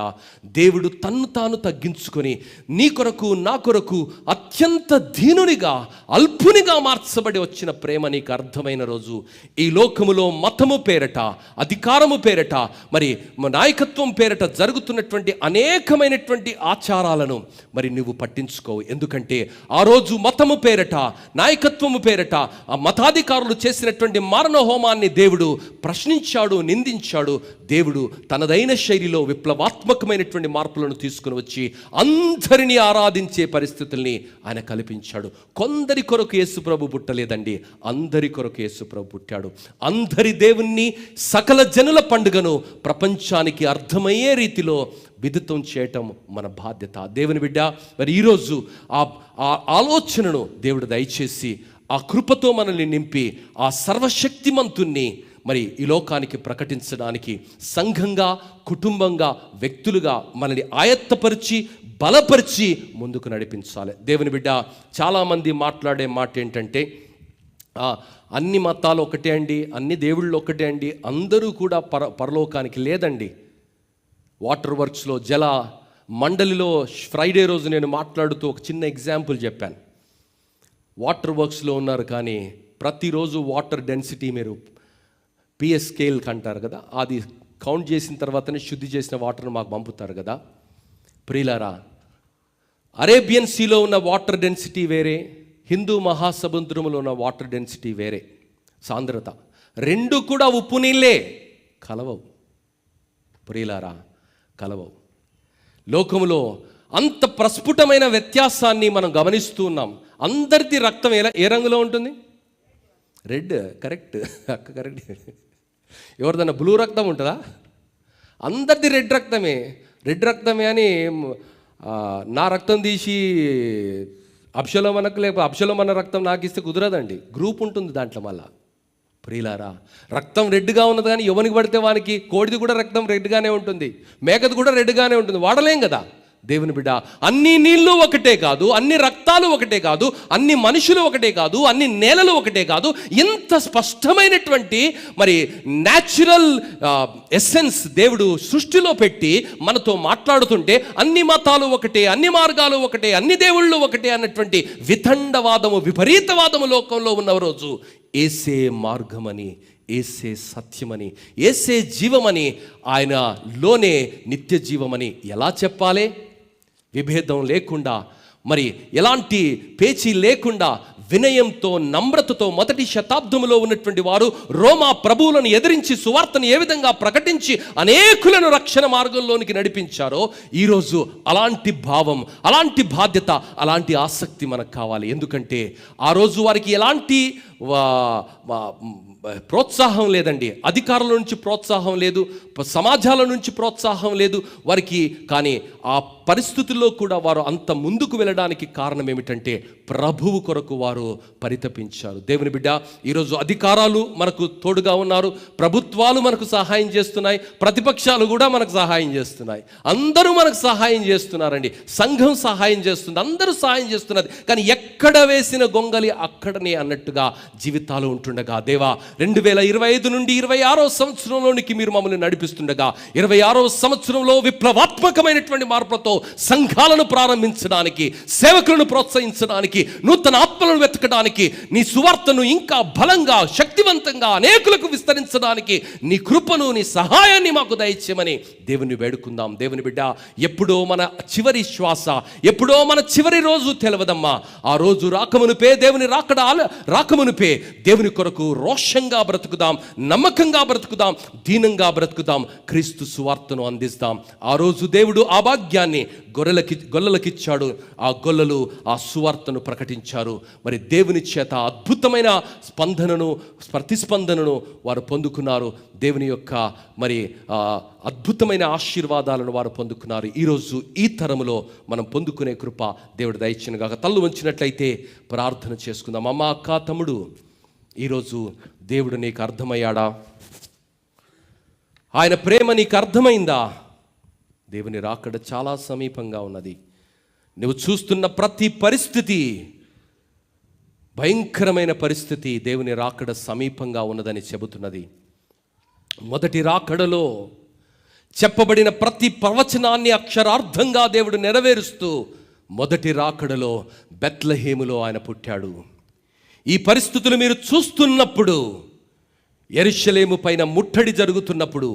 దేవుడు తన్ను తాను తగ్గించుకొని నీ కొరకు, నా కొరకు అత్యంత దీనునిగా, అల్పునిగా మార్చబడి వచ్చిన ప్రేమ నీకు అర్థమైన రోజు ఈ లోకములో మతము పేరట, అధికారము పేరట, మరి నాయకత్వం పేరట జరుగుతున్నటువంటి అనేకమైనటువంటి ఆచారాలను మరి నువ్వు పట్టించుకోవు. ఎందుకంటే ఆ రోజు మతము పేరట, నాయకత్వము పేరట ఆ మతాధికారులు చేసినటువంటి మారణ హోమాన్ని దేవుడు ప్రశ్నించాడు, నిందించాడు. దేవుడు తనదైన శైలిలో విప్లవాత్మకమైనటువంటి మార్పులను తీసుకుని వచ్చి అందరినీ ఆరాధించే పరిస్థితుల్ని ఆయన కల్పించాడు. కొందరి కొరకు యేసు ప్రభు పుట్టలేదండి, అందరి కొరకు యేసు ప్రభు పుట్టాడు. అందరి దేవుణ్ణి, సకల జనుల పండుగను ప్రపంచానికి అర్థమయ్యే రీతిలో విదితం చేయటం మన బాధ్యత. దేవుని బిడ్డ, మరి ఈరోజు ఆ ఆలోచనను దేవుడు దయచేసి ఆ కృపతో మనల్ని నింపి ఆ సర్వశక్తిమంతుణ్ణి మరి ఈ లోకానికి ప్రకటించడానికి సంఘంగా, కుటుంబంగా, వ్యక్తులుగా మనల్ని ఆయత్తపరిచి, బలపరిచి ముందుకు నడిపించాలి. దేవుని బిడ్డ, చాలామంది మాట్లాడే మాట ఏంటంటే అన్ని మతాలు ఒకటే అండి, అన్ని దేవుళ్ళు ఒకటే అండి, అందరూ కూడా పరలోకానికి లేదండి. వాటర్ వర్క్స్లో, జల మండలిలో ఫ్రైడే రోజు నేను మాట్లాడుతూ ఒక చిన్న ఎగ్జాంపుల్ చెప్పాను. వాటర్ వర్క్స్లో ఉన్నారు, కానీ ప్రతిరోజు వాటర్ డెన్సిటీ మీరు పిఎస్ స్కేల్కి అంటారు కదా, అది కౌంట్ చేసిన తర్వాతనే శుద్ధి చేసిన వాటర్ని మాకు పంపుతారు కదా. ప్రియులారా, అరేబియన్ సీలో ఉన్న వాటర్ డెన్సిటీ వేరే, హిందూ మహాసముద్రంలో ఉన్న వాటర్ డెన్సిటీ వేరే సాంద్రత. రెండు కూడా ఉప్పు నీళ్ళే, కలవవు. ప్రియులారా, కలవవు. లోకములో అంత ప్రస్ఫుటమైన వ్యత్యాసాన్ని మనం గమనిస్తూ ఉన్నాం. అందరిది రక్తం ఏ రంగులో ఉంటుంది? రెడ్. కరెక్ట్ అక్క, కరెక్ట్. ఎవరిదన్నా బ్లూ రక్తం ఉంటుందా? అందరిది రెడ్ రక్తమే. రెడ్ రక్తమే అని నా రక్తం తీసి అబ్షలోమనకు లేకపోతే అబ్షలోమన రక్తం నాకు ఇస్తే కుదరదండి. గ్రూప్ ఉంటుంది దాంట్లో. మళ్ళా ప్రియులారా, రక్తం రెడ్గా ఉన్నది, కానీ ఎవరికి పడితే వానికి. కోడిది కూడా రక్తం రెడ్గానే ఉంటుంది, మేకది కూడా రెడ్గానే ఉంటుంది. వాడలేం కదా. దేవుని బిడ్డ, అన్ని నీళ్ళు ఒకటే కాదు, అన్ని రక్తాలు ఒకటే కాదు, అన్ని మనుషులు ఒకటే కాదు, అన్ని నేలలు ఒకటే కాదు. ఇంత స్పష్టమైనటువంటి మరి న్యాచురల్ ఎసెన్స్ దేవుడు సృష్టిలో పెట్టి మనతో మాట్లాడుతుంటే, అన్ని మతాలు ఒకటే, అన్ని మార్గాలు ఒకటే, అన్ని దేవుళ్ళు ఒకటే అన్నటువంటి వితండవాదము, విపరీతవాదము లోకంలో ఉన్న రోజు ఏసే మార్గమని, ఏసే సత్యమని, ఏసే జీవమని, ఆయనలోనే నిత్య జీవమని ఎలా చెప్పాలి? విభేదం లేకుండా, మరి ఎలాంటి పేచీ లేకుండా, వినయంతో, నమ్రతతో మొదటి శతాబ్దంలో ఉన్నటువంటి వారు రోమా ప్రభువులను ఎదిరించి సువార్తను ఏ విధంగా ప్రకటించి అనేకులను రక్షణ మార్గంలోనికి నడిపించారో, ఈరోజు అలాంటి భావం, అలాంటి బాధ్యత, అలాంటి ఆసక్తి మనకు కావాలి. ఎందుకంటే ఆ రోజు వారికి ఎలాంటి ప్రోత్సాహం లేదండి. అధికారుల నుంచి ప్రోత్సాహం లేదు, సమాజాల నుంచి ప్రోత్సాహం లేదు వారికి. కానీ ఆ పరిస్థితుల్లో కూడా వారు అంత ముందుకు వెళ్ళడానికి కారణం ఏమిటంటే ప్రభువు కొరకు వారు పరితపించారు. దేవుని బిడ్డ, ఈరోజు అధికారాలు మనకు తోడుగా ఉన్నారు, ప్రభుత్వాలు మనకు సహాయం చేస్తున్నాయి, ప్రతిపక్షాలు కూడా మనకు సహాయం చేస్తున్నాయి, అందరూ మనకు సహాయం చేస్తున్నారండి. సంఘం సహాయం చేస్తుంది, అందరూ సహాయం చేస్తున్నది. కానీ ఎక్కడ వేసిన గొంగలి అక్కడనే అన్నట్టుగా జీవితాలు ఉంటుండగా, దేవా 2025 నుండి 26వ సంవత్సరంలోనికి మీరు మమ్మల్ని నడిపిస్తుండగా, 26వ సంవత్సరంలో విప్లవాత్మకమైనటువంటి మార్పులతో సంఘాలను ప్రారంభించడానికి, సేవకులను ప్రోత్సహించడానికి, నూతన ఆత్మలను వెతకడానికి, నీ సువార్తను ఇంకా బలంగా, శక్తివంతంగా అనేకులకు విస్తరించడానికి నీ కృపను, నీ సహాయాన్ని మాకు దయచేయమని దేవుని వేడుకుందాం. దేవుని బిడ్డ, ఎప్పుడో మన చివరి శ్వాస, ఎప్పుడో మన చివరి రోజు తెలవదమ్మా. ఆ రోజు రాకమునుపే, దేవుని రాకమునుపే దేవుని కొరకు రోషంగా బ్రతుకుదాం, నమ్మకంగా బ్రతుకుదాం, దీనంగా బ్రతుకుదాం, క్రీస్తు సువార్తను అందిస్తాం. ఆ రోజు దేవుడు ఆ భాగ్యాన్ని గొల్లలకిచ్చాడు. ఆ గొల్లలు ఆ సువార్తను ప్రకటించారు. మరి దేవుని చేత అద్భుతమైన ప్రతిస్పందనను వారు పొందుకున్నారు. దేవుని యొక్క మరి అద్భుతమైన ఆశీర్వాదాలను వారు పొందుకున్నారు. ఈరోజు ఈ తరములో మనం పొందుకునే కృప దేవుడు దయచేయనుగాక. తల్లు వంచినట్లయితే ప్రార్థన చేసుకుందాం. అమ్మ, అక్క, తమ్ముడు, ఈరోజు దేవుడు నీకు అర్థమయ్యాడా? ఆయన ప్రేమ నీకు అర్థమైందా? దేవుని రాకడ చాలా సమీపంగా ఉన్నది. నువ్వు చూస్తున్న ప్రతి పరిస్థితి భయంకరమైన పరిస్థితి, దేవుని రాకడ సమీపంగా ఉన్నదని చెబుతున్నది. మొదటి రాకడలో చెప్పబడిన ప్రతి ప్రవచనాన్ని అక్షరార్థంగా దేవుడు నెరవేరుస్తూ మొదటి రాకడలో బెత్లెహేములో ఆయన పుట్టాడు. ఈ పరిస్థితులు మీరు చూస్తున్నప్పుడు, యెరూషలేము పైన ముట్టడి జరుగుతున్నప్పుడు,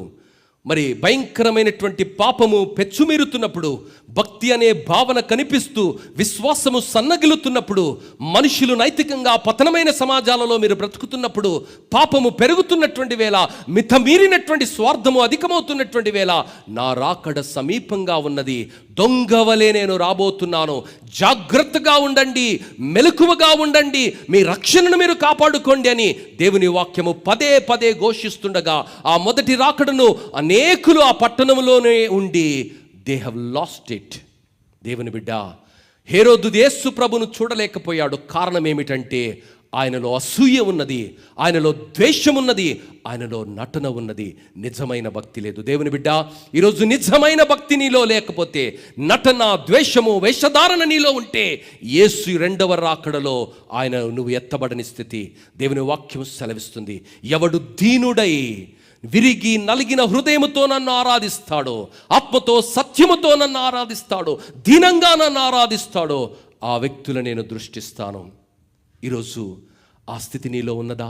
మరి భయంకరమైనటువంటి పాపము పెచ్చుమీరుతున్నప్పుడు, భక్తి అనే భావన కనిపిస్తూ విశ్వాసము సన్నగిలుతున్నప్పుడు, మనుషులు నైతికంగా పతనమైన సమాజాలలో మీరు బ్రతుకుతున్నప్పుడు, పాపము పెరుగుతున్నటువంటి వేళ, మితమీరినటువంటి స్వార్థము అధికమవుతున్నటువంటి వేళ, నా రాకడ సమీపంగా ఉన్నది, దొంగవలే నేను రాబోతున్నాను, జాగ్రత్తగా ఉండండి, మెలకువగా ఉండండి, మీ రక్షణను మీరు కాపాడుకోండి అని దేవుని వాక్యము పదే పదే ఘోషిస్తుండగా, ఆ మొదటి రాకడను అనేకులు ఆ పట్టణంలోనే ఉండి దే హ్యావ్ లాస్ట్ ఇట్. దేవుని బిడ్డ, హేరోదు యేసు ప్రభును చూడలేకపోయాడు. కారణం ఏమిటంటే ఆయనలో అసూయ ఉన్నది, ఆయనలో ద్వేషం ఉన్నది, ఆయనలో నటన ఉన్నది, నిజమైన భక్తి లేదు. దేవుని బిడ్డ, ఈరోజు నిజమైన భక్తి నీలో లేకపోతే, నటన, ద్వేషము, వేషధారణ నీలో ఉంటే, యేసు రెండవ రాకడలో ఆయన నువ్వు ఎత్తబడని స్థితి దేవుని వాక్యం సెలవిస్తుంది. ఎవడు దీనుడై విరిగి నలిగిన హృదయముతో నన్ను ఆరాధిస్తాడో, ఆత్మతో సత్యముతో నన్ను ఆరాధిస్తాడో, దీనంగా నన్ను ఆరాధిస్తాడో, ఆ వ్యక్తులను నేను దృష్టిస్తాను. ఈరోజు ఆ స్థితి నీలో ఉన్నదా?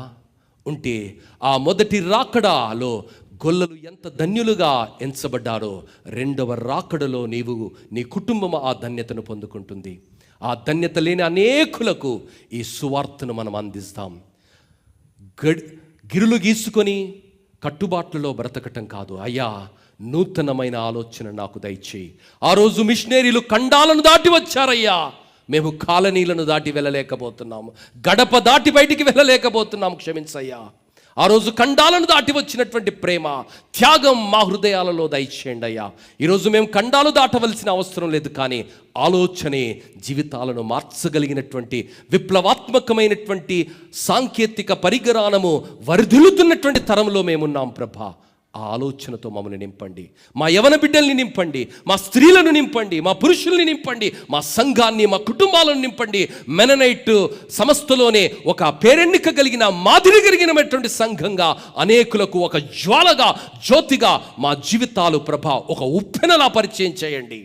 ఉంటే ఆ మొదటి రాకడలో గొల్లలు ఎంత ధన్యులుగా ఎంచబడ్డారో, రెండవ రాకడలో నీవు, నీ కుటుంబం ఆ ధన్యతను పొందుకుంటుంది. ఆ ధన్యత లేని అనేకులకు ఈ సువార్తను మనం అందిస్తాం. గిరులు గీసుకొని కట్టుబాట్లలో బ్రతకటం కాదు. అయ్యా, నూతనమైన ఆలోచన నాకు దయచేయి. ఆ రోజు మిషనరీలు ఖండాలను దాటి వచ్చారయ్యా, మేము కాలనీలను దాటి వెళ్ళలేకపోతున్నాము, గడప దాటి బయటికి వెళ్ళలేకపోతున్నాము, క్షమించయ్యా. ఆ రోజు ఖండాలను దాటి వచ్చినటువంటి ప్రేమ, త్యాగం మా హృదయాలలో దయచేయండి అయ్యా. ఈరోజు మేము ఖండాలు దాటవలసిన అవసరం లేదు, కానీ ఆలోచనే జీవితాలను మార్చగలిగినటువంటి విప్లవాత్మకమైనటువంటి సాంకేతిక పరిజ్ఞానము వర్ధిల్లుతున్నటువంటి తరంలో మేమున్నాం ప్రభా. ఆ ఆలోచనతో మమ్మల్ని నింపండి, మా యవన బిడ్డల్ని నింపండి, మా స్త్రీలను నింపండి, మా పురుషుల్ని నింపండి, మా సంఘాన్ని, మా కుటుంబాలను నింపండి. మెననైట్ సంస్థలోనే ఒక పేరెన్నిక కలిగిన, మాదిరి కలిగినటువంటి సంఘంగా అనేకులకు ఒక జ్వాలగా, జ్యోతిగా మా జీవితాలు ప్రభా ఒక ఉప్పెనలా పరిచయం చేయండి.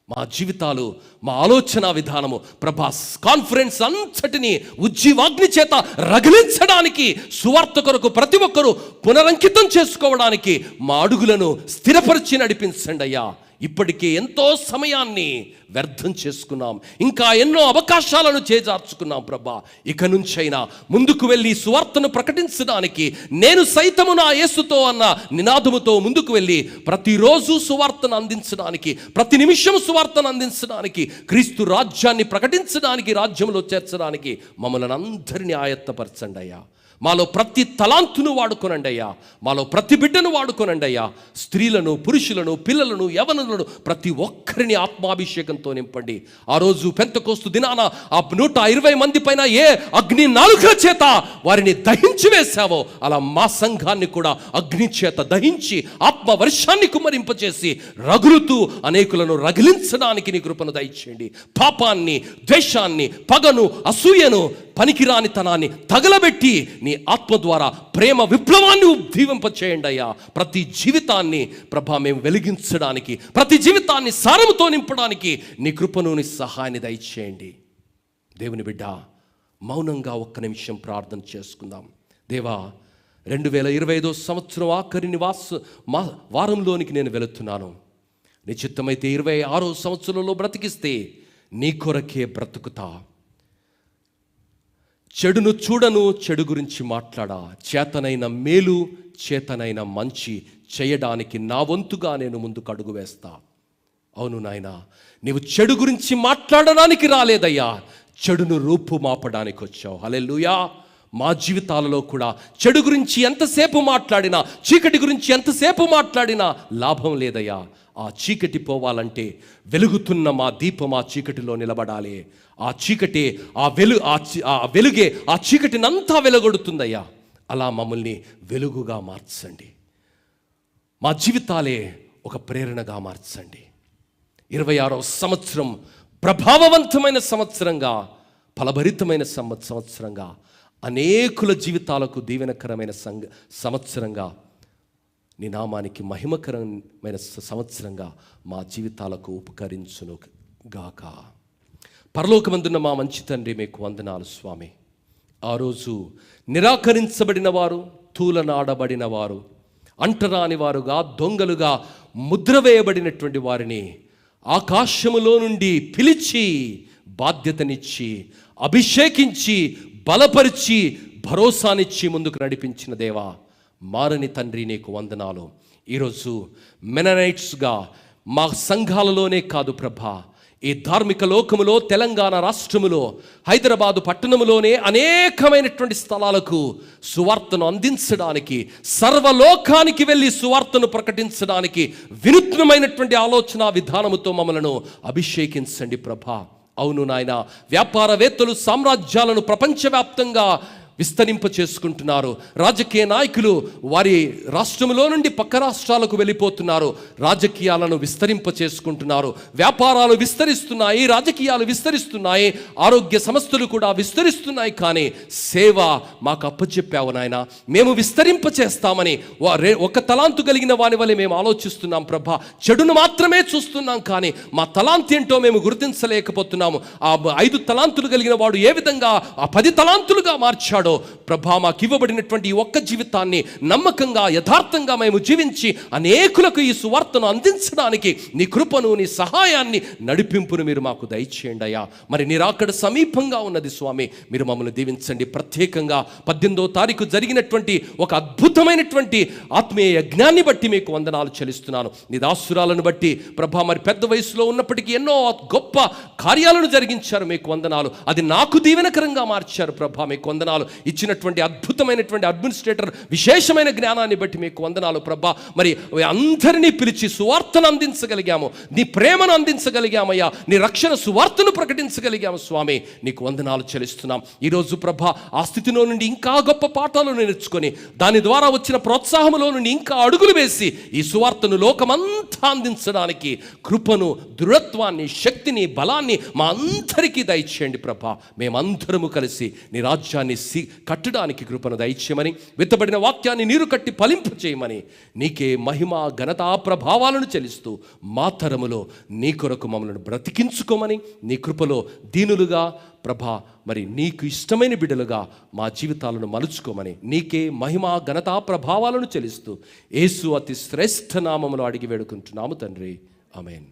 మా జీవితాలు, మా ఆలోచన విధానము ప్రభా కాన్ఫరెన్స్ అంతటిని ఉజ్జీవాగ్ని చేత రగిలించడానికి, సువార్త కొరకు ప్రతి ఒక్కరూ పునరంకితం చేసుకోవడానికి మా అడుగులను స్థిరపరిచి నడిపించండి అయ్యా. ఇప్పటికే ఎంతో సమయాన్ని వ్యర్థం చేసుకున్నాం, ఇంకా ఎన్నో అవకాశాలను చేజార్చుకున్నాం ప్రభా. ఇక నుంచైనా ముందుకు వెళ్ళి సువార్తను ప్రకటించడానికి, నేను సైతము నా యేసుతో అన్న నినాదముతో ముందుకు వెళ్ళి ప్రతిరోజు సువార్తను అందించడానికి, ప్రతి నిమిషం సువార్తను అందించడానికి, క్రీస్తు రాజ్యాన్ని ప్రకటించడానికి, రాజ్యంలో చేర్చడానికి మమ్మల్ని అందరినీ ఆయత్తపరచండి అయ్యా. మాలో ప్రతి తలాంతును వాడుకోనండి అయ్యా, మాలో ప్రతి బిడ్డను వాడుకోనండి అయ్యా. స్త్రీలను, పురుషులను, పిల్లలను, యవనులను ప్రతి ఒక్కరిని ఆత్మాభిషేకంతో నింపండి. ఆ రోజు పెంతెకోస్తు దినాన ఆ 120 మంది పైన ఏ అగ్ని నాలుక చేత వారిని దహించి వేశావో, అలా మా సంఘాన్ని కూడా అగ్ని చేత దహించి ఆత్మ వర్షాన్ని కుమ్మరింపచేసి రగులుతూ అనేకులను రగిలించడానికి నీ కృపను దయచేయండి. పాపాన్ని, ద్వేషాన్ని, పగను, అసూయను, పనికిరానితనాన్ని తగలబెట్టి నీ ఆత్మ ద్వారా ప్రేమ విప్లవాన్ని ఉద్దీవింపచేయండి అయ్యా. ప్రతి జీవితాన్ని ప్రభా మేము వెలిగించడానికి, ప్రతి జీవితాన్ని సారముతో నింపడానికి నీ కృపను, నీ సహాయాన్ని దయచేయండి. దేవుని బిడ్డ, మౌనంగా ఒక్క నిమిషం ప్రార్థన చేసుకుందాం. దేవా, 2025 సంవత్సరం ఆఖరి వారంలోనికి నేను వెళుతున్నాను. నీ చిత్తమైతే 26వ సంవత్సరంలో బ్రతికిస్తే నీ కొరకే బ్రతుకుతా. చెడును చూడను, చెడు గురించి మాట్లాడా, చేతనైన మేలు, చేతనైన మంచి చేయడానికి నా వంతుగా నేను ముందుకు అడుగు వేస్తా. అవును నాయనా, నీవు చెడు గురించి మాట్లాడడానికి రాలేదయ్యా, చెడును రూపుమాపడానికి వచ్చావు. హల్లెలూయా. మా జీవితాలలో కూడా చెడు గురించి ఎంతసేపు మాట్లాడినా, చీకటి గురించి ఎంతసేపు మాట్లాడినా లాభం లేదయ్యా. ఆ చీకటి పోవాలంటే వెలుగుతున్న మా దీపం ఆ చీకటిలో నిలబడాలి. ఆ చీకటి, ఆ వెలుగే ఆ చీకటినంతా వెలుగొడుతుందయ్యా. అలా మమ్మల్ని వెలుగుగా మార్చండి, మా జీవితాలే ఒక ప్రేరణగా మార్చండి. 26వ సంవత్సరం ప్రభావవంతమైన సంవత్సరంగా, ఫలభరితమైన సంవత్సరంగా, అనేకుల జీవితాలకు దీవెనకరమైన సంవత్సరంగా, నీ నామానికి మహిమకరమైన సంవత్సరంగా మా జీవితాలకు ఉపకరించును గాక. పరలోకమందున్న మా మంచి తండ్రి, మీకు వందనాలు స్వామి. ఆ రోజు నిరాకరించబడిన వారు, తూలనాడబడిన వారు, అంటరాని వారుగా, దొంగలుగా ముద్ర వేయబడినటువంటి వారిని ఆకాశములో నుండి పిలిచి, బాధ్యతనిచ్చి, అభిషేకించి, బలపరిచి, భరోసానిచ్చి ముందుకు నడిపించిన దేవా, మారని తండ్రి నీకు వందనాలు. ఈరోజు మెననైట్స్గా మా సంఘాలలోనే కాదు ప్రభా, ఈ ధార్మిక లోకములో, తెలంగాణ రాష్ట్రములో, హైదరాబాదు పట్టణములోనే అనేకమైనటువంటి స్థలాలకు సువార్తను అందించడానికి, సర్వలోకానికి వెళ్ళి సువార్తను ప్రకటించడానికి వినూత్నమైనటువంటి ఆలోచన విధానముతో మమ్మలను అభిషేకించండి ప్రభా. అవును నాయన, వ్యాపారవేత్తలు సామ్రాజ్యాలను ప్రపంచవ్యాప్తంగా విస్తరింప చేసుకుంటున్నారు. రాజకీయ నాయకులు వారి రాష్ట్రంలో నుండి పక్క రాష్ట్రాలకు వెళ్ళిపోతున్నారు, రాజకీయాలను విస్తరింప చేసుకుంటున్నారు. వ్యాపారాలు విస్తరిస్తున్నాయి, రాజకీయాలు విస్తరిస్తున్నాయి, ఆరోగ్య సంస్థలు కూడా విస్తరిస్తున్నాయి. కానీ సేవ మాకు అప్పచెప్పావు నాయన, మేము విస్తరింప చేస్తామని ఒక తలాంతు కలిగిన వాని వల్ల మేము ఆలోచిస్తున్నాం ప్రభా. చెడును మాత్రం మాత్రమే చూస్తున్నాం, కానీ మా తలాంతి ఏంటో మేము గుర్తించలేకపోతున్నాము. ఆ 5 తలాంతులు కలిగిన వాడు ఏ విధంగా ఆ 10 తలాంతులుగా మార్చాడో ప్రభా, మాకు ఇవ్వబడినటువంటి ఈ ఒక్క జీవితాన్ని నమ్మకంగా యథార్థంగా మేము జీవించి అనేకులకు ఈ సువార్తను అందించడానికి నీ కృపను, నీ సహాయాన్ని, నడిపింపును మీరు మాకు దయచేయండి అయ్యా. మరి నీ రాకడ సమీపంగా ఉన్నది స్వామి, మీరు మమ్మల్ని దీవించండి. ప్రత్యేకంగా 18వ తారీఖు జరిగినటువంటి ఒక అద్భుతమైనటువంటి ఆత్మీయ యజ్ఞాన్ని బట్టి మీకు వందనాలు చెల్లిస్తున్నాను. నీ దాసురాలను బట్టి ప్రభా, మరి పెద్ద వయసులో ఉన్నప్పటికీ ఎన్నో గొప్ప కార్యాలను జరిగించారు, మీకు వందనాలు. అది నాకు దీవెనకరంగా మార్చారు ప్రభా, మీకు వందనాలు. ఇచ్చినటువంటి అద్భుతమైనటువంటి అడ్మినిస్ట్రేటర్ విశేషమైన జ్ఞానాన్ని బట్టి మీకు వందనాలు ప్రభా. మరి అందరినీ పిలిచి సువార్తను అందించగలిగాము, నీ ప్రేమను అందించగలిగామయ్యా, నీ రక్షణ సువార్తను ప్రకటించగలిగాము స్వామి, నీకు వందనాలు చెల్లిస్తున్నాం. ఈరోజు ప్రభా, ఆ స్థితిలో నుండి ఇంకా గొప్ప పాఠాలు నేర్చుకొని దాని ద్వారా వచ్చిన ప్రోత్సాహంలో నుండి ఇంకా అడుగులు వేసి ఈ సువార్తను లోకమంతా అందించడానికి కృపను, దృఢత్వాన్ని, శక్తిని, బలాన్ని మా అందరికీ దయచేయండి ప్రభా. మేమందరము కలిసి నీ రాజ్యాన్ని కట్టడానికి కృపను దయచేయమని, విత్తబడిన వాక్యాన్ని నీరు కట్టి ఫలింప చేయమని, నీకే మహిమ, ఘనతా, ప్రభావాలను చెల్లిస్తూ మా తరములో నీ కొరకు మమ్మల్ని బ్రతికించుకోమని, నీ కృపలో దీనులుగా ప్రభా, మరి నీకు ఇష్టమైన బిడ్డలుగా మా జీవితాలను మలుచుకోమని, నీకే మహిమ, ఘనతా, ప్రభావాలను చెల్లిస్తూ యేసు అతి శ్రేష్ఠ నామములో అడిగి వేడుకుంటున్నాము తండ్రి. ఆమేన్.